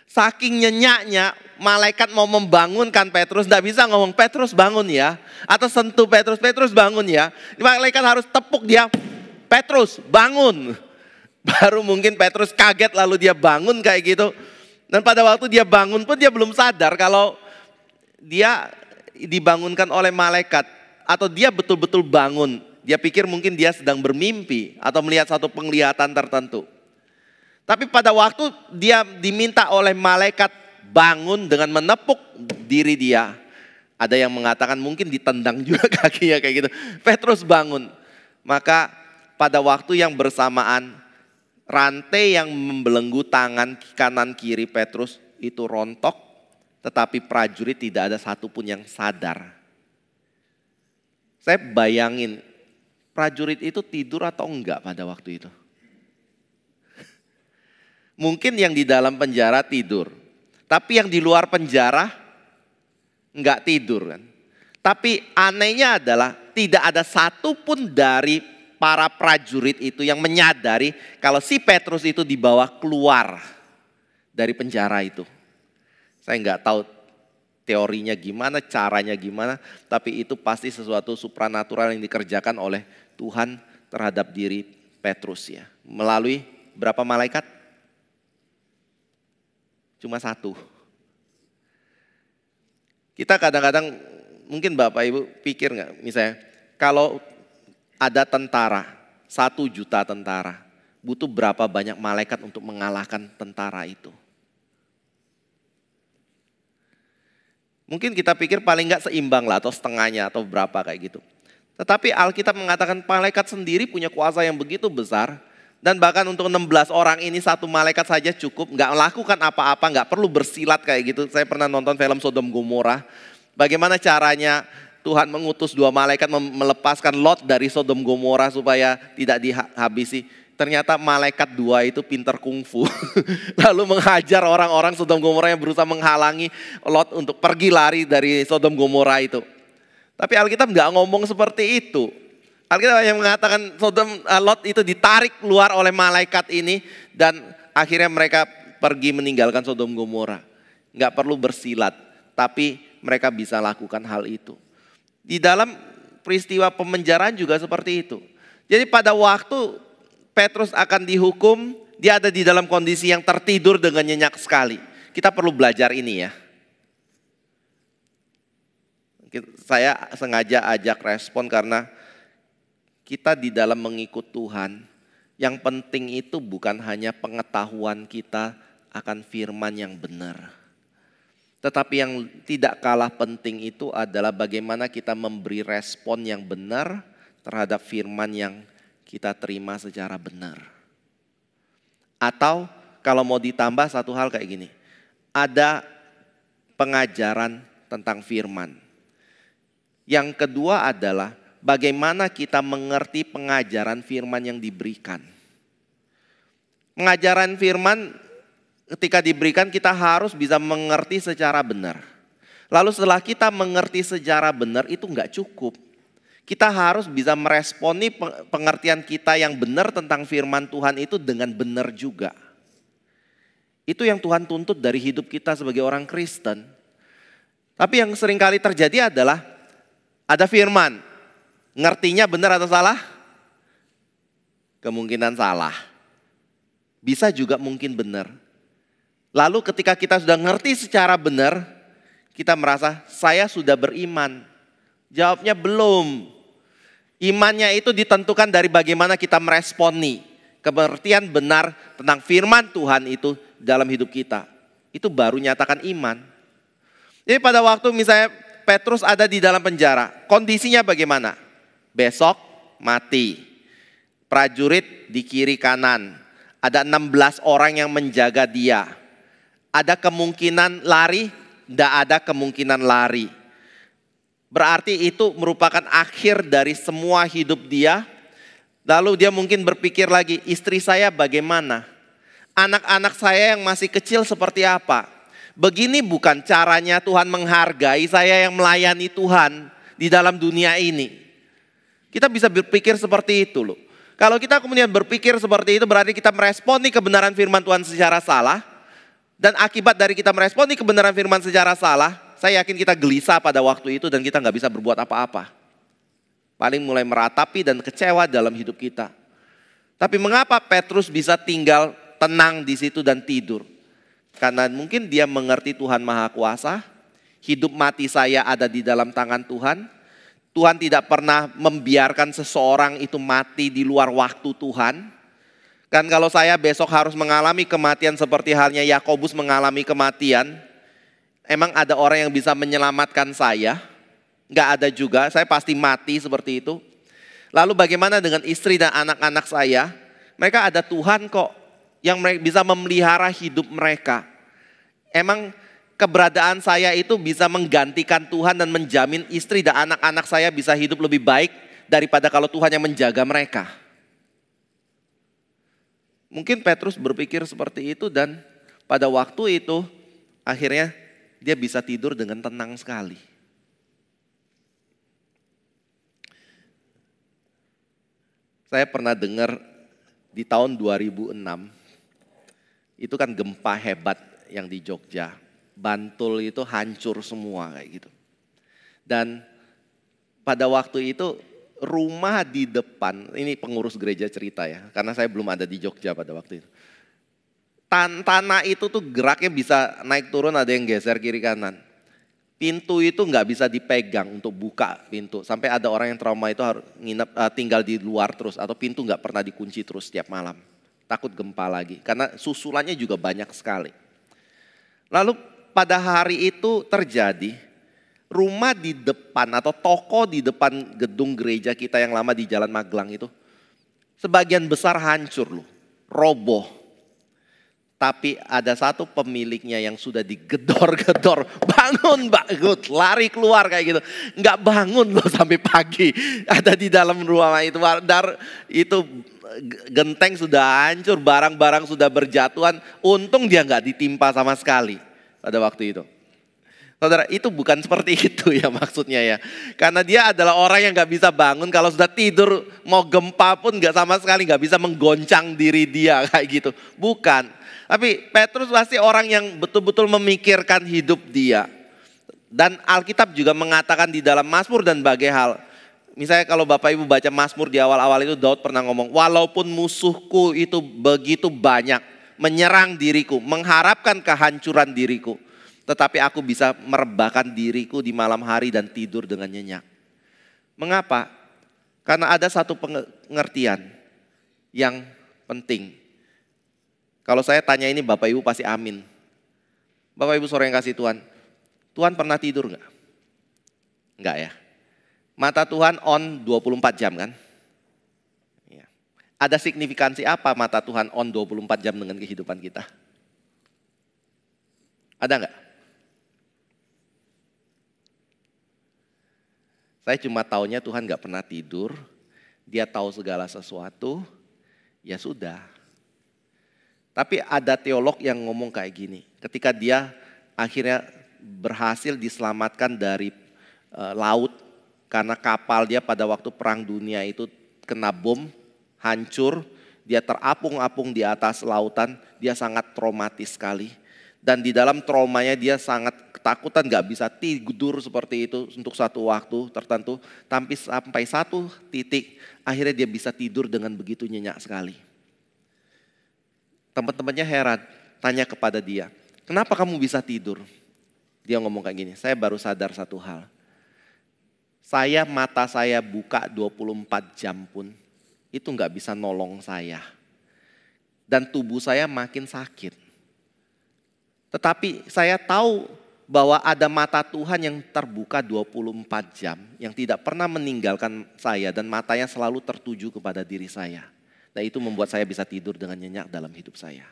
Saking nyenyaknya, malaikat mau membangunkan Petrus, tidak bisa ngomong Petrus bangun ya, atau sentuh Petrus, Petrus bangun ya. Malaikat harus tepuk dia, Petrus bangun. Baru mungkin Petrus kaget lalu dia bangun kayak gitu. Dan pada waktu dia bangun pun dia belum sadar kalau dia dibangunkan oleh malaikat. Atau dia betul-betul bangun. Dia pikir mungkin dia sedang bermimpi atau melihat satu penglihatan tertentu. Tapi pada waktu dia diminta oleh malaikat bangun dengan menepuk diri dia. Ada yang mengatakan mungkin ditendang juga kakinya kayak gitu. Petrus bangun. Maka pada waktu yang bersamaan rantai yang membelenggu tangan kanan kiri Petrus itu rontok. Tetapi prajurit tidak ada satupun yang sadar. Saya bayangin prajurit itu tidur atau enggak pada waktu itu. Mungkin yang di dalam penjara tidur. Tapi yang di luar penjara enggak tidur kan. Tapi anehnya adalah tidak ada satupun dari para prajurit itu yang menyadari kalau si Petrus itu dibawa keluar dari penjara itu. Saya nggak tahu teorinya gimana, caranya gimana, tapi itu pasti sesuatu supranatural yang dikerjakan oleh Tuhan terhadap diri Petrus ya. Melalui berapa malaikat? Cuma satu. Kita kadang-kadang mungkin Bapak Ibu pikir nggak, misalnya kalau ada tentara, 1 juta tentara. Butuh berapa banyak malaikat untuk mengalahkan tentara itu? Mungkin kita pikir paling enggak seimbang lah atau setengahnya atau berapa kayak gitu. Tetapi Alkitab mengatakan malaikat sendiri punya kuasa yang begitu besar. Dan bahkan untuk 16 orang ini satu malaikat saja cukup. Enggak melakukan apa-apa, enggak perlu bersilat kayak gitu. Saya pernah nonton film Sodom Gomora. Bagaimana caranya Tuhan mengutus 2 malaikat melepaskan Lot dari Sodom Gomora supaya tidak dihabisi. Ternyata malaikat 2 itu pintar kungfu. Lalu menghajar orang-orang Sodom Gomora yang berusaha menghalangi Lot untuk pergi lari dari Sodom Gomora itu. Tapi Alkitab nggak ngomong seperti itu. Alkitab yang mengatakan Lot itu ditarik keluar oleh malaikat ini. Dan akhirnya mereka pergi meninggalkan Sodom Gomora. Nggak perlu bersilat. Tapi mereka bisa lakukan hal itu. Di dalam peristiwa pemenjaraan juga seperti itu. Jadi pada waktu Petrus akan dihukum, dia ada di dalam kondisi yang tertidur dengan nyenyak sekali. Kita perlu belajar ini ya. Saya sengaja ajak respon karena kita di dalam mengikut Tuhan, yang penting itu bukan hanya pengetahuan kita akan firman yang benar. Tetapi yang tidak kalah penting itu adalah bagaimana kita memberi respon yang benar terhadap firman yang kita terima secara benar. Atau kalau mau ditambah satu hal kayak gini. Ada pengajaran tentang firman. Yang kedua adalah bagaimana kita mengerti pengajaran firman yang diberikan. Pengajaran firman ketika diberikan kita harus bisa mengerti secara benar. Lalu setelah kita mengerti secara benar itu enggak cukup. Kita harus bisa meresponi pengertian kita yang benar tentang firman Tuhan itu dengan benar juga. Itu yang Tuhan tuntut dari hidup kita sebagai orang Kristen. Tapi yang seringkali terjadi adalah ada firman. Ngertinya benar atau salah? kemungkinan salah. Bisa juga mungkin benar. Lalu ketika kita sudah ngerti secara benar, kita merasa saya sudah beriman. Jawabnya belum. Imannya itu ditentukan dari bagaimana kita meresponi pengertian benar tentang firman Tuhan itu dalam hidup kita. Itu baru nyatakan iman. Jadi pada waktu misalnya Petrus ada di dalam penjara, kondisinya bagaimana? Besok mati. Prajurit di kiri kanan. Ada 16 orang yang menjaga dia. Ada kemungkinan lari? Tidak ada kemungkinan lari. Berarti itu merupakan akhir dari semua hidup dia. Lalu dia mungkin berpikir lagi, istri saya bagaimana? Anak-anak saya yang masih kecil seperti apa? Begini bukan caranya Tuhan menghargai saya yang melayani Tuhan di dalam dunia ini. Kita bisa berpikir seperti itu loh. Kalau kita kemudian berpikir seperti itu berarti kita meresponi kebenaran firman Tuhan secara salah. Dan akibat dari kita meresponi kebenaran firman secara salah, saya yakin kita gelisah pada waktu itu dan kita nggak bisa berbuat apa-apa. Paling mulai meratapi dan kecewa dalam hidup kita. Tapi mengapa Petrus bisa tinggal tenang di situ dan tidur? Karena mungkin dia mengerti Tuhan Maha Kuasa. Hidup mati saya ada di dalam tangan Tuhan. Tuhan tidak pernah membiarkan seseorang itu mati di luar waktu Tuhan. Kan kalau saya besok harus mengalami kematian seperti halnya Yakobus mengalami kematian. Emang ada orang yang bisa menyelamatkan saya? Enggak ada juga, saya pasti mati seperti itu. Lalu bagaimana dengan istri dan anak-anak saya? Mereka ada Tuhan kok yang bisa memelihara hidup mereka. Emang keberadaan saya itu bisa menggantikan Tuhan dan menjamin istri dan anak-anak saya bisa hidup lebih baik daripada kalau Tuhan yang menjaga mereka. Mungkin Petrus berpikir seperti itu dan pada waktu itu akhirnya dia bisa tidur dengan tenang sekali. Saya pernah dengar di tahun 2006, itu kan gempa hebat yang di Jogja. Bantul itu hancur semua kayak gitu. Dan pada waktu itu rumah di depan, ini pengurus gereja cerita ya, karena saya belum ada di Jogja pada waktu itu. Tanah itu tuh geraknya bisa naik turun, ada yang geser kiri kanan. Pintu itu nggak bisa dipegang untuk buka pintu. Sampai ada orang yang trauma itu harus tinggal di luar terus. Atau pintu nggak pernah dikunci terus setiap malam. Takut gempa lagi. Karena susulannya juga banyak sekali. Lalu pada hari itu terjadi. Rumah di depan atau toko di depan gedung gereja kita yang lama di Jalan Magelang itu. Sebagian besar hancur loh. Roboh. Tapi ada satu pemiliknya yang sudah digedor-gedor. Bangun Mbak Gut, lari keluar kayak gitu. Enggak bangun loh sampai pagi. Ada di dalam rumah itu. Itu genteng sudah hancur, barang-barang sudah berjatuhan. Untung dia enggak ditimpa sama sekali pada waktu itu. Saudara, itu bukan seperti itu ya maksudnya ya. Karena dia adalah orang yang enggak bisa bangun. Kalau sudah tidur mau gempa pun enggak sama sekali enggak bisa menggoncang diri dia kayak gitu. Bukan. Tapi Petrus pasti orang yang betul-betul memikirkan hidup dia. Dan Alkitab juga mengatakan di dalam Mazmur dan bagai hal. Misalnya kalau Bapak Ibu baca Mazmur di awal-awal itu Daud pernah ngomong, walaupun musuhku itu begitu banyak menyerang diriku, mengharapkan kehancuran diriku. Tetapi aku bisa merebahkan diriku di malam hari dan tidur dengan nyenyak. Mengapa? Karena ada satu pengertian yang penting. Kalau saya tanya ini Bapak Ibu pasti amin. Bapak Ibu saudara yang kasih Tuhan. Tuhan pernah tidur enggak? Enggak ya. Mata Tuhan on 24 jam kan? Ya. Ada signifikansi apa mata Tuhan on 24 jam dengan kehidupan kita? Ada enggak? Saya cuma taunya Tuhan enggak pernah tidur. Dia tahu segala sesuatu. Ya sudah. Tapi ada teolog yang ngomong kayak gini, ketika dia akhirnya berhasil diselamatkan dari laut karena kapal dia pada waktu perang dunia itu kena bom, hancur, dia terapung-apung di atas lautan, dia sangat traumatis sekali. Dan di dalam traumanya dia sangat ketakutan, gak bisa tidur seperti itu untuk satu waktu tertentu. Tapi sampai satu titik akhirnya dia bisa tidur dengan begitu nyenyak sekali. Teman-temannya heran, tanya kepada dia, kenapa kamu bisa tidur? Dia ngomong kayak gini, saya baru sadar satu hal. Mata saya buka 24 jam pun, itu gak bisa nolong saya. Dan tubuh saya makin sakit. Tetapi saya tahu bahwa ada mata Tuhan yang terbuka 24 jam, yang tidak pernah meninggalkan saya dan matanya selalu tertuju kepada diri saya. Nah itu membuat saya bisa tidur dengan nyenyak dalam hidup saya.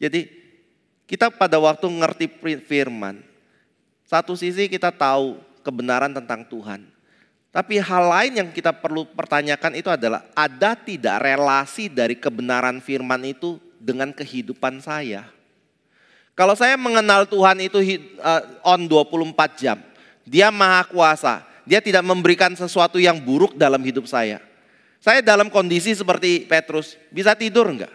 Jadi kita pada waktu ngerti firman, satu sisi kita tahu kebenaran tentang Tuhan. Tapi hal lain yang kita perlu pertanyakan itu adalah ada tidak relasi dari kebenaran firman itu dengan kehidupan saya. Kalau saya mengenal Tuhan itu on 24 jam, dia maha kuasa, dia tidak memberikan sesuatu yang buruk dalam hidup saya. Saya dalam kondisi seperti Petrus, bisa tidur enggak?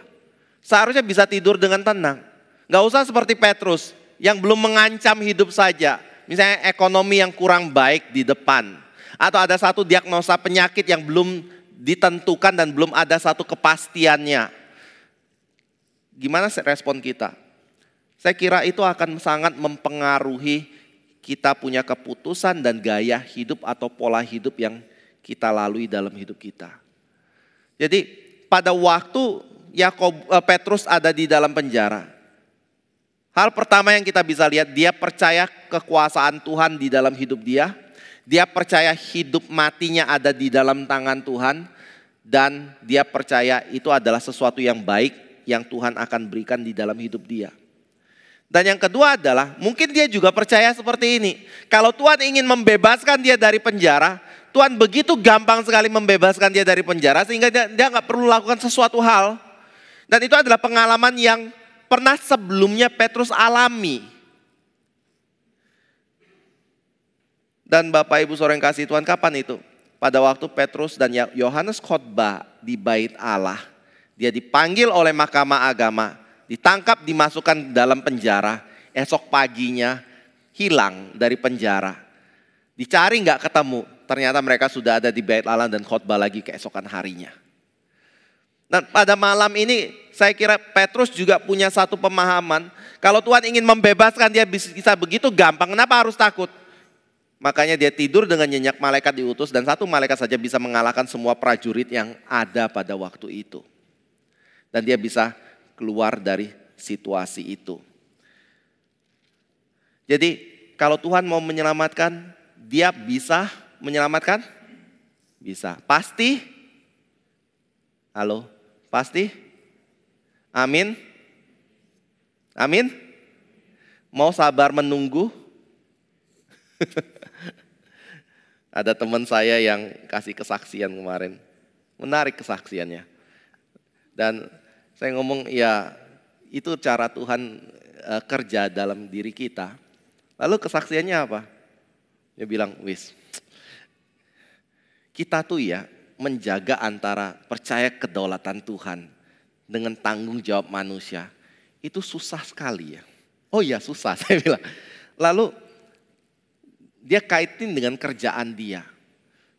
Seharusnya bisa tidur dengan tenang. Enggak usah seperti Petrus yang belum mengancam hidup saja. Misalnya ekonomi yang kurang baik di depan. Atau ada satu diagnosa penyakit yang belum ditentukan dan belum ada satu kepastiannya. Gimana respon kita? Saya kira itu akan sangat mempengaruhi kita punya keputusan dan gaya hidup atau pola hidup yang kita lalui dalam hidup kita. Jadi pada waktu Petrus ada di dalam penjara, hal pertama yang kita bisa lihat, dia percaya kekuasaan Tuhan di dalam hidup dia. Dia percaya hidup matinya ada di dalam tangan Tuhan. Dan dia percaya itu adalah sesuatu yang baik yang Tuhan akan berikan di dalam hidup dia. Dan yang kedua adalah mungkin dia juga percaya seperti ini. Kalau Tuhan ingin membebaskan dia dari penjara, Tuhan begitu gampang sekali membebaskan dia dari penjara sehingga dia gak perlu lakukan sesuatu hal. Dan itu adalah pengalaman yang pernah sebelumnya Petrus alami. Dan Bapak Ibu saudara yang kasih Tuhan, kapan itu? Pada waktu Petrus dan Yohanes khotbah di bait Allah. Dia dipanggil oleh mahkamah agama, ditangkap, dimasukkan dalam penjara. Esok paginya hilang dari penjara. Dicari gak ketemu, ternyata mereka sudah ada di bait Allah dan khotbah lagi keesokan harinya. Dan pada malam ini saya kira Petrus juga punya satu pemahaman. Kalau Tuhan ingin membebaskan dia bisa begitu gampang, kenapa harus takut? Makanya dia tidur dengan nyenyak, malaikat diutus dan satu malaikat saja bisa mengalahkan semua prajurit yang ada pada waktu itu. Dan dia bisa keluar dari situasi itu. Jadi kalau Tuhan mau menyelamatkan, dia bisa menyelamatkan? Bisa. Pasti? Halo? Pasti? Amin? Amin? Mau sabar menunggu? Ada teman saya yang kasih kesaksian kemarin. Menarik kesaksiannya. Dan saya ngomong ya itu cara Tuhan kerja dalam diri kita. Lalu kesaksiannya apa? Dia bilang, kita tuh ya menjaga antara percaya kedaulatan Tuhan dengan tanggung jawab manusia. Itu susah sekali ya. Oh iya susah, saya bilang. Lalu dia kaitin dengan kerjaan dia.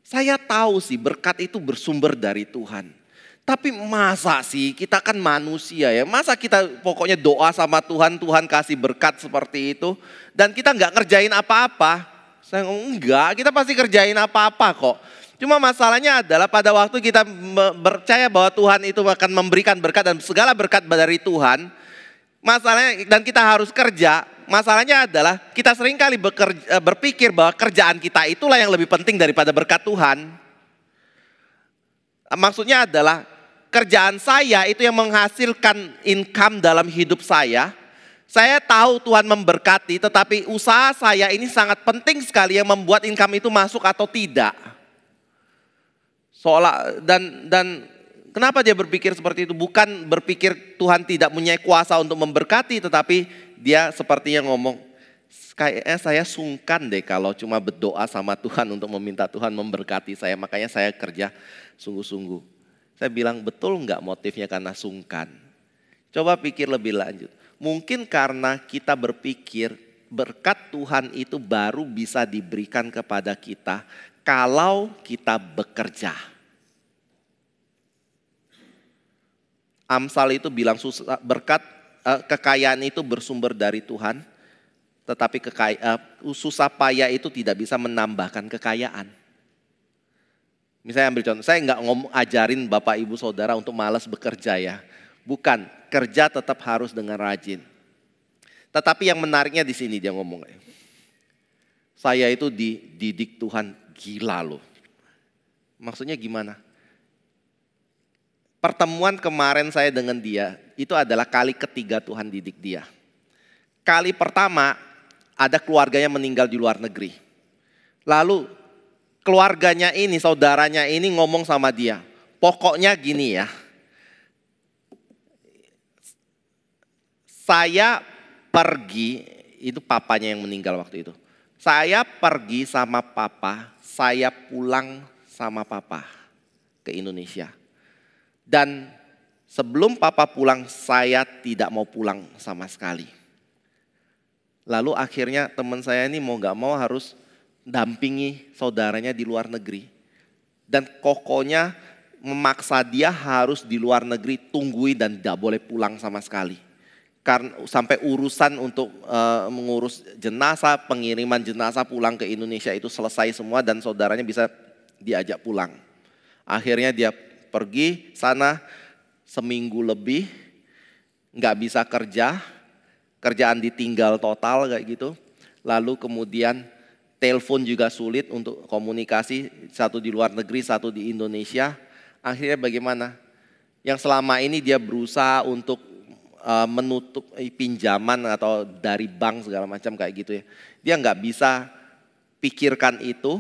Saya tahu sih berkat itu bersumber dari Tuhan. Tapi masa sih kita kan manusia ya. Masa kita pokoknya doa sama Tuhan, Tuhan kasih berkat seperti itu. Dan kita nggak kerjain apa-apa. Saya ngomong enggak, kita pasti kerjain apa-apa kok. Cuma masalahnya adalah pada waktu kita percaya bahwa Tuhan itu akan memberikan berkat dan segala berkat dari Tuhan. Masalahnya dan kita harus kerja. Masalahnya adalah kita seringkali berpikir bahwa kerjaan kita itulah yang lebih penting daripada berkat Tuhan. Maksudnya adalah kerjaan saya itu yang menghasilkan income dalam hidup saya. Saya tahu Tuhan memberkati, tetapi usaha saya ini sangat penting sekali yang membuat income itu masuk atau tidak. Dan kenapa dia berpikir seperti itu? Bukan berpikir Tuhan tidak punya kuasa untuk memberkati, tetapi dia sepertinya ngomong, kayaknya saya sungkan deh kalau cuma berdoa sama Tuhan untuk meminta Tuhan memberkati saya. Makanya saya kerja sungguh-sungguh. Saya bilang betul enggak motifnya karena sungkan? Coba pikir lebih lanjut. Mungkin karena kita berpikir berkat Tuhan itu baru bisa diberikan kepada kita kalau kita bekerja. Amsal itu bilang kekayaan itu bersumber dari Tuhan, tetapi susah payah itu tidak bisa menambahkan kekayaan. Misalnya ambil contoh, saya nggak ajarin Bapak Ibu Saudara untuk malas bekerja ya. Bukan, kerja tetap harus dengan rajin. Tetapi yang menariknya di sini dia ngomong, saya itu dididik Tuhan gila loh. Maksudnya gimana? Pertemuan kemarin saya dengan dia, itu adalah kali ketiga Tuhan didik dia. Kali pertama, ada keluarganya meninggal di luar negeri. Lalu keluarganya ini, saudaranya ini ngomong sama dia, pokoknya gini ya. Saya pergi, itu papanya yang meninggal waktu itu. Saya pergi sama papa, saya pulang sama papa ke Indonesia. Dan sebelum papa pulang, saya tidak mau pulang sama sekali. Lalu akhirnya teman saya ini mau gak mau harus dampingi saudaranya di luar negeri. Dan kokohnya memaksa dia harus di luar negeri, tunggui dan tidak boleh pulang sama sekali. Karena sampai urusan untuk mengurus jenazah, pengiriman jenazah pulang ke Indonesia itu selesai semua dan saudaranya bisa diajak pulang. Akhirnya dia pergi sana seminggu lebih, nggak bisa kerja, kerjaan ditinggal total kayak gitu. Lalu kemudian telepon juga sulit untuk komunikasi, satu di luar negeri, satu di Indonesia. Akhirnya bagaimana? Yang selama ini dia berusaha untuk menutup pinjaman atau dari bank segala macam kayak gitu ya. Dia nggak bisa pikirkan itu.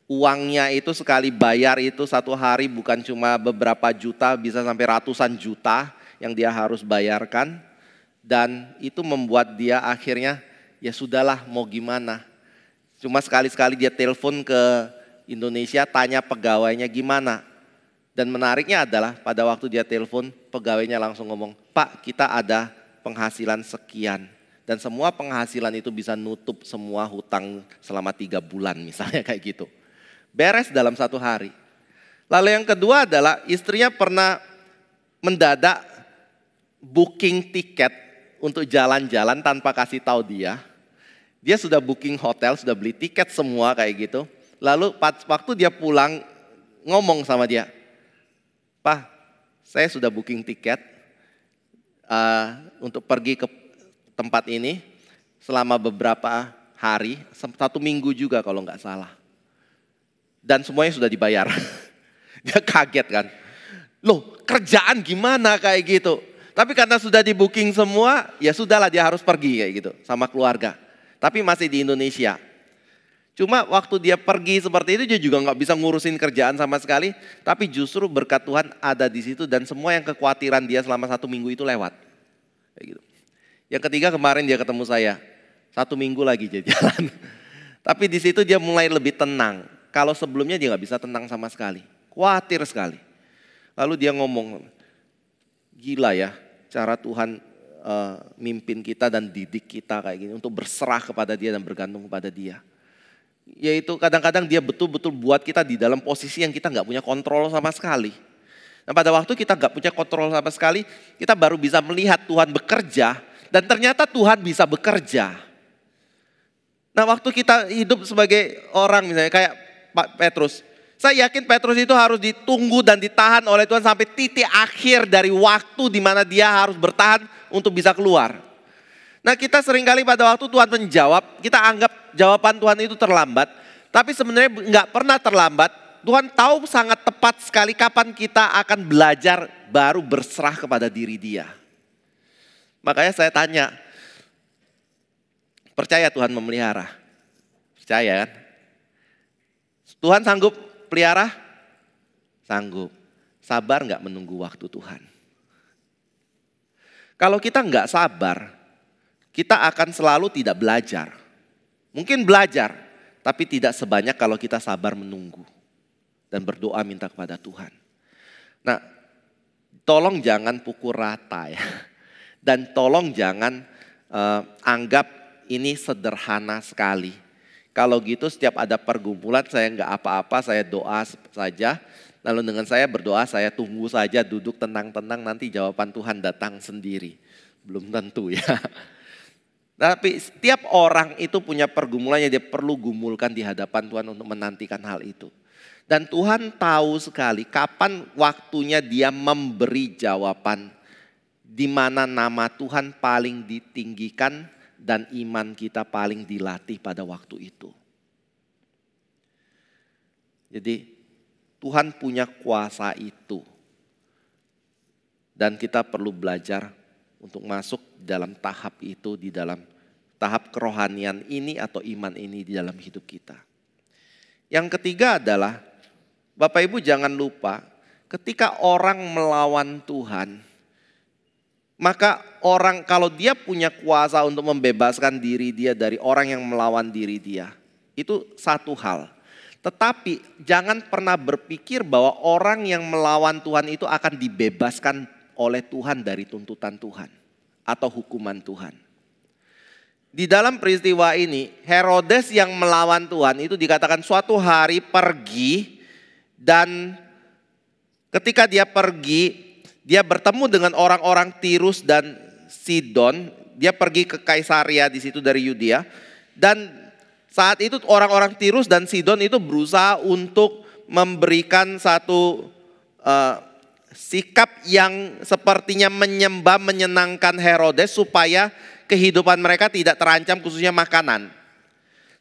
Uangnya itu sekali bayar itu satu hari bukan cuma beberapa juta, bisa sampai ratusan juta yang dia harus bayarkan. Dan itu membuat dia akhirnya ya sudahlah mau gimana. Cuma sekali-sekali dia telepon ke Indonesia tanya pegawainya gimana. Dan menariknya adalah pada waktu dia telepon pegawainya langsung ngomong, Pak kita ada penghasilan sekian. Dan semua penghasilan itu bisa nutup semua hutang selama 3 bulan misalnya kayak gitu. Beres dalam 1 hari. Lalu yang kedua adalah istrinya pernah mendadak booking tiket untuk jalan-jalan tanpa kasih tahu dia. Dia sudah booking hotel, sudah beli tiket semua kayak gitu. Lalu waktu dia pulang ngomong sama dia, Pak saya sudah booking tiket untuk pergi ke tempat ini selama beberapa hari, 1 minggu juga kalau nggak salah. Dan semuanya sudah dibayar. Dia kaget kan. Loh kerjaan gimana kayak gitu. Tapi karena sudah di booking semua, ya sudahlah dia harus pergi kayak gitu sama keluarga. Tapi masih di Indonesia. Cuma waktu dia pergi seperti itu dia juga nggak bisa ngurusin kerjaan sama sekali. Tapi justru berkat Tuhan ada di situ dan semua yang kekhawatiran dia selama 1 minggu itu lewat. Kayak gitu. Yang ketiga kemarin dia ketemu saya. 1 minggu lagi dia jalan. Tapi di situ dia mulai lebih tenang. Kalau sebelumnya dia nggak bisa tenang sama sekali. Khawatir sekali. Lalu dia ngomong, gila ya cara Tuhan mimpin kita dan didik kita kayak gini. Untuk berserah kepada dia dan bergantung kepada dia. Yaitu kadang-kadang dia betul-betul buat kita di dalam posisi yang kita nggak punya kontrol sama sekali. Nah pada waktu kita nggak punya kontrol sama sekali, kita baru bisa melihat Tuhan bekerja. Dan ternyata Tuhan bisa bekerja. Nah waktu kita hidup sebagai orang misalnya kayak Pak Petrus. Saya yakin Petrus itu harus ditunggu dan ditahan oleh Tuhan sampai titik akhir dari waktu di mana dia harus bertahan untuk bisa keluar. Nah kita seringkali pada waktu Tuhan menjawab, kita anggap jawaban Tuhan itu terlambat. Tapi sebenarnya nggak pernah terlambat. Tuhan tahu sangat tepat sekali kapan kita akan belajar baru berserah kepada diri dia. Makanya saya tanya, percaya Tuhan memelihara? Percaya kan? Tuhan sanggup pelihara? Sanggup. Sabar nggak menunggu waktu Tuhan? Kalau kita nggak sabar, kita akan selalu tidak belajar. Mungkin belajar, tapi tidak sebanyak kalau kita sabar menunggu. Dan berdoa minta kepada Tuhan. Nah, tolong jangan pukul rata ya. Dan tolong jangan anggap ini sederhana sekali. Kalau gitu setiap ada pergumulan saya nggak apa-apa, saya doa saja. Lalu dengan saya berdoa, saya tunggu saja, duduk tenang-tenang, nanti jawaban Tuhan datang sendiri. Belum tentu ya. Tapi setiap orang itu punya pergumulannya, dia perlu gumulkan di hadapan Tuhan untuk menantikan hal itu. Dan Tuhan tahu sekali kapan waktunya dia memberi jawaban. Di mana nama Tuhan paling ditinggikan dan iman kita paling dilatih pada waktu itu. Jadi Tuhan punya kuasa itu. Dan kita perlu belajar untuk masuk dalam tahap itu, di dalam tahap kerohanian ini atau iman ini di dalam hidup kita. Yang ketiga adalah, Bapak Ibu jangan lupa, ketika orang melawan Tuhan, maka orang kalau dia punya kuasa untuk membebaskan diri dia dari orang yang melawan diri dia, itu satu hal. Tetapi jangan pernah berpikir bahwa orang yang melawan Tuhan itu akan dibebaskan oleh Tuhan dari tuntutan Tuhan atau hukuman Tuhan. Di dalam peristiwa ini, Herodes yang melawan Tuhan itu dikatakan suatu hari pergi, dan ketika dia pergi, dia bertemu dengan orang-orang Tirus dan Sidon. Dia pergi ke Kaisaria di situ dari Yudea. Dan saat itu orang-orang Tirus dan Sidon itu berusaha untuk memberikan satu sikap yang sepertinya menyembah, menyenangkan Herodes supaya kehidupan mereka tidak terancam, khususnya makanan.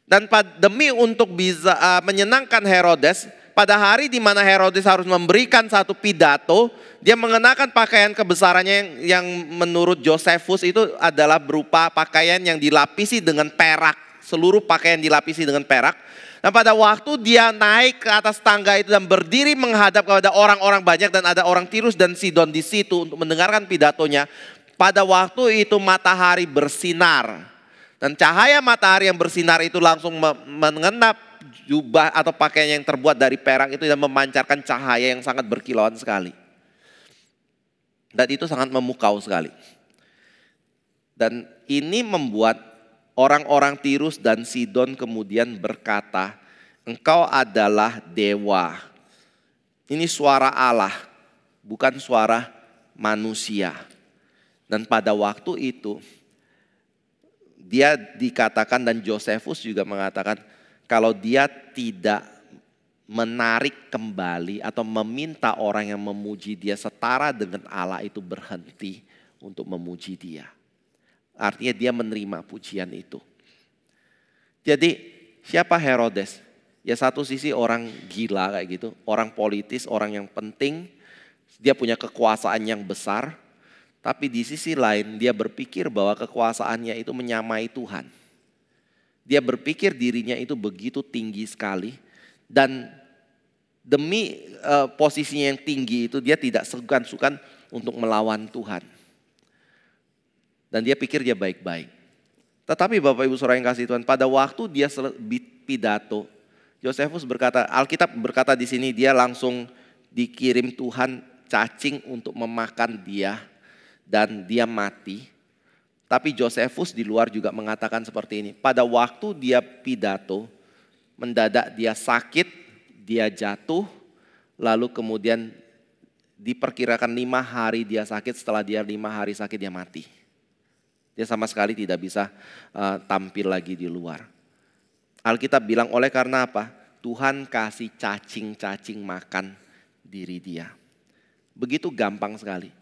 Dan demi untuk bisa menyenangkan Herodes, pada hari di mana Herodes harus memberikan satu pidato, dia mengenakan pakaian kebesarannya yang menurut Josephus itu adalah berupa pakaian yang dilapisi dengan perak. Seluruh pakaian dilapisi dengan perak. Dan pada waktu dia naik ke atas tangga itu dan berdiri menghadap kepada orang-orang banyak, dan ada orang Tirus dan Sidon di situ untuk mendengarkan pidatonya. Pada waktu itu matahari bersinar. Dan cahaya matahari yang bersinar itu langsung mengenap jubah atau pakaian yang terbuat dari perak itu dan memancarkan cahaya yang sangat berkilauan sekali. Dan itu sangat memukau sekali. Dan ini membuat orang-orang Tirus dan Sidon kemudian berkata, engkau adalah dewa. Ini suara Allah, bukan suara manusia. Dan pada waktu itu dia dikatakan, dan Josephus juga mengatakan, kalau dia tidak menarik kembali atau meminta orang yang memuji dia setara dengan Allah itu berhenti untuk memuji dia. Artinya dia menerima pujian itu. Jadi siapa Herodes? Ya satu sisi orang gila kayak gitu, orang politis, orang yang penting, dia punya kekuasaan yang besar. Tapi di sisi lain dia berpikir bahwa kekuasaannya itu menyamai Tuhan. Dia berpikir dirinya itu begitu tinggi sekali, dan demi posisinya yang tinggi itu dia tidak sungkan-sungkan untuk melawan Tuhan. Dan dia pikir dia baik-baik. Tetapi Bapak Ibu Saudara yang kasih Tuhan, pada waktu dia pidato, Josephus berkata, Alkitab berkata di sini dia langsung dikirim Tuhan cacing untuk memakan dia dan dia mati. Tapi Josephus di luar juga mengatakan seperti ini. Pada waktu dia pidato, mendadak dia sakit, dia jatuh, lalu kemudian diperkirakan 5 hari dia sakit, setelah dia 5 hari sakit dia mati. Dia sama sekali tidak bisa tampil lagi di luar. Alkitab bilang oleh karena apa? Tuhan kasih cacing-cacing makan diri dia. Begitu gampang sekali.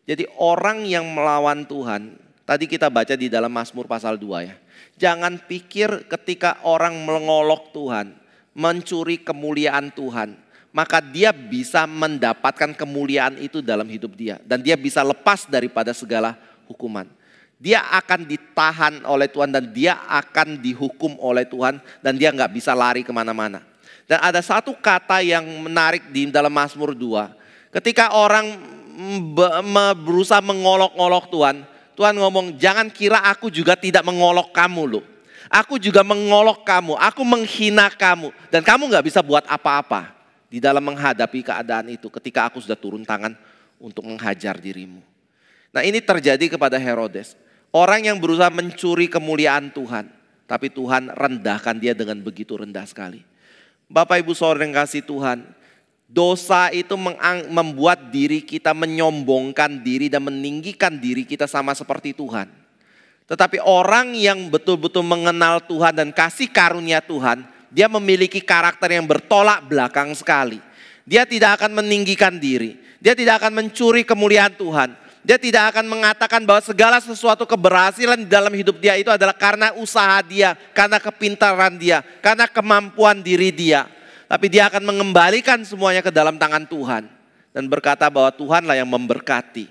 Jadi orang yang melawan Tuhan, tadi kita baca di dalam Mazmur pasal 2 ya. Jangan pikir ketika orang mengolok Tuhan, mencuri kemuliaan Tuhan, maka dia bisa mendapatkan kemuliaan itu dalam hidup dia. Dan dia bisa lepas daripada segala hukuman. Dia akan ditahan oleh Tuhan dan dia akan dihukum oleh Tuhan. Dan dia gak bisa lari kemana-mana. Dan ada satu kata yang menarik di dalam Mazmur 2. Ketika orang berusaha mengolok-olok Tuhan, Tuhan ngomong, jangan kira aku juga tidak mengolok kamu loh. Aku juga mengolok kamu, aku menghina kamu. Dan kamu gak bisa buat apa-apa di dalam menghadapi keadaan itu ketika aku sudah turun tangan untuk menghajar dirimu. Nah, ini terjadi kepada Herodes. Orang yang berusaha mencuri kemuliaan Tuhan, tapi Tuhan rendahkan dia dengan begitu rendah sekali. Bapak Ibu Saudara yang kasih Tuhan, dosa itu membuat diri kita menyombongkan diri dan meninggikan diri kita sama seperti Tuhan. Tetapi orang yang betul-betul mengenal Tuhan dan kasih karunia Tuhan, dia memiliki karakter yang bertolak belakang sekali. Dia tidak akan meninggikan diri, dia tidak akan mencuri kemuliaan Tuhan. Dia tidak akan mengatakan bahwa segala sesuatu keberhasilan di dalam hidup dia itu adalah karena usaha dia, karena kepintaran dia, karena kemampuan diri dia. Tapi dia akan mengembalikan semuanya ke dalam tangan Tuhan. Dan berkata bahwa Tuhanlah yang memberkati.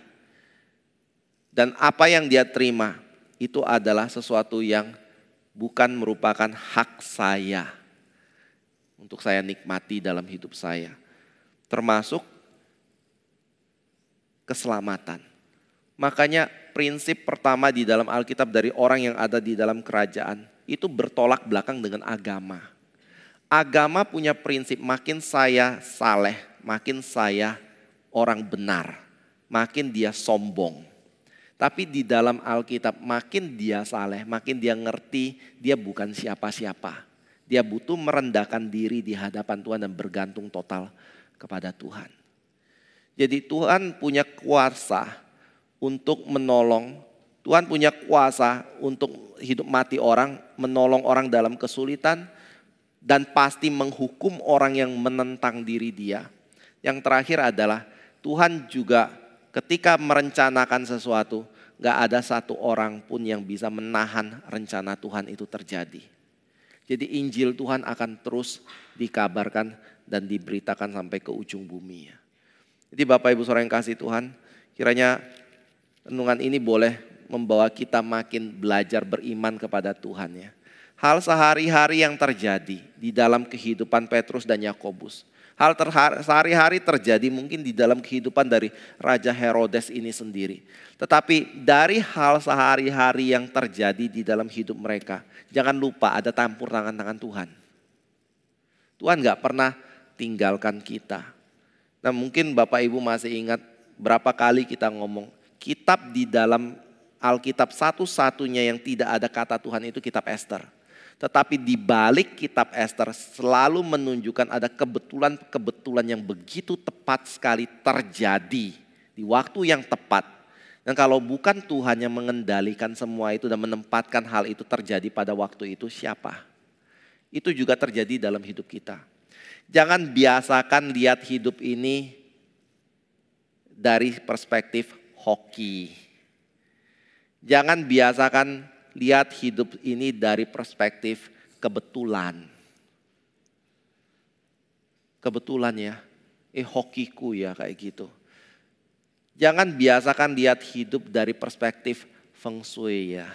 Dan apa yang dia terima itu adalah sesuatu yang bukan merupakan hak saya. Untuk saya nikmati dalam hidup saya. Termasuk keselamatan. Makanya prinsip pertama di dalam Alkitab dari orang yang ada di dalam kerajaan itu bertolak belakang dengan agama. Agama punya prinsip makin saya saleh, makin saya orang benar, makin dia sombong. Tapi di dalam Alkitab makin dia saleh, makin dia ngerti dia bukan siapa-siapa. Dia butuh merendahkan diri di hadapan Tuhan dan bergantung total kepada Tuhan. Jadi Tuhan punya kuasa untuk menolong, Tuhan punya kuasa untuk hidup mati orang, menolong orang dalam kesulitan, dan pasti menghukum orang yang menentang diri dia. Yang terakhir adalah Tuhan juga ketika merencanakan sesuatu, gak ada satu orang pun yang bisa menahan rencana Tuhan itu terjadi. Jadi Injil Tuhan akan terus dikabarkan dan diberitakan sampai ke ujung bumi. Jadi Bapak Ibu Saudara yang kasih Tuhan, kiranya renungan ini boleh membawa kita makin belajar beriman kepada Tuhan ya. Hal sehari-hari yang terjadi di dalam kehidupan Petrus dan Yakobus. Hal sehari-hari terjadi mungkin di dalam kehidupan dari Raja Herodes ini sendiri. Tetapi dari hal sehari-hari yang terjadi di dalam hidup mereka, jangan lupa ada campur tangan Tuhan. Tuhan gak pernah tinggalkan kita. Nah mungkin Bapak Ibu masih ingat berapa kali kita ngomong, kitab di dalam Alkitab satu-satunya yang tidak ada kata Tuhan itu kitab Ester. Tetapi di balik kitab Ester selalu menunjukkan ada kebetulan-kebetulan yang begitu tepat sekali terjadi di waktu yang tepat. Dan kalau bukan Tuhan yang mengendalikan semua itu dan menempatkan hal itu terjadi pada waktu itu, siapa? Itu juga terjadi dalam hidup kita. Jangan biasakan lihat hidup ini dari perspektif hoki. Jangan biasakan lihat hidup ini dari perspektif kebetulan. Kebetulan ya, hokiku ya kayak gitu. Jangan biasakan lihat hidup dari perspektif feng shui ya.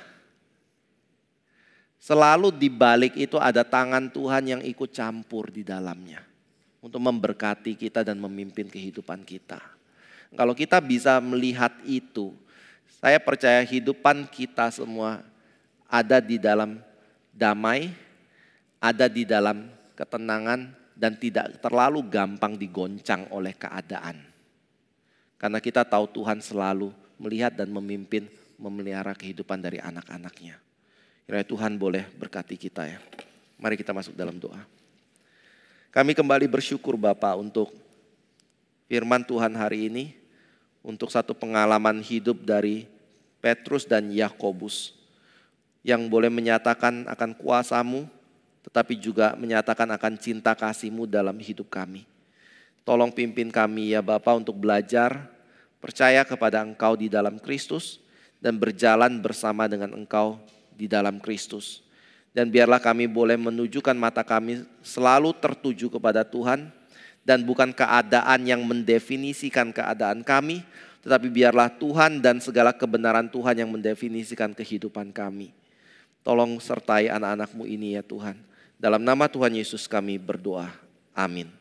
Selalu di balik itu ada tangan Tuhan yang ikut campur di dalamnya. Untuk memberkati kita dan memimpin kehidupan kita. Kalau kita bisa melihat itu, saya percaya hidupan kita semua ada di dalam damai, ada di dalam ketenangan, dan tidak terlalu gampang digoncang oleh keadaan. Karena kita tahu Tuhan selalu melihat dan memimpin, memelihara kehidupan dari anak-anaknya. Kiranya Tuhan boleh berkati kita ya. Mari kita masuk dalam doa. Kami kembali bersyukur Bapa untuk firman Tuhan hari ini. Untuk satu pengalaman hidup dari Petrus dan Yakobus. Yang boleh menyatakan akan kuasa-Mu, tetapi juga menyatakan akan cinta kasih-Mu dalam hidup kami. Tolong pimpin kami ya Bapa untuk belajar, percaya kepada Engkau di dalam Kristus, dan berjalan bersama dengan Engkau di dalam Kristus. Dan biarlah kami boleh menunjukkan mata kami selalu tertuju kepada Tuhan, dan bukan keadaan yang mendefinisikan keadaan kami, tetapi biarlah Tuhan dan segala kebenaran Tuhan yang mendefinisikan kehidupan kami. Tolong sertai anak-anak-Mu ini ya Tuhan. Dalam nama Tuhan Yesus kami berdoa. Amin.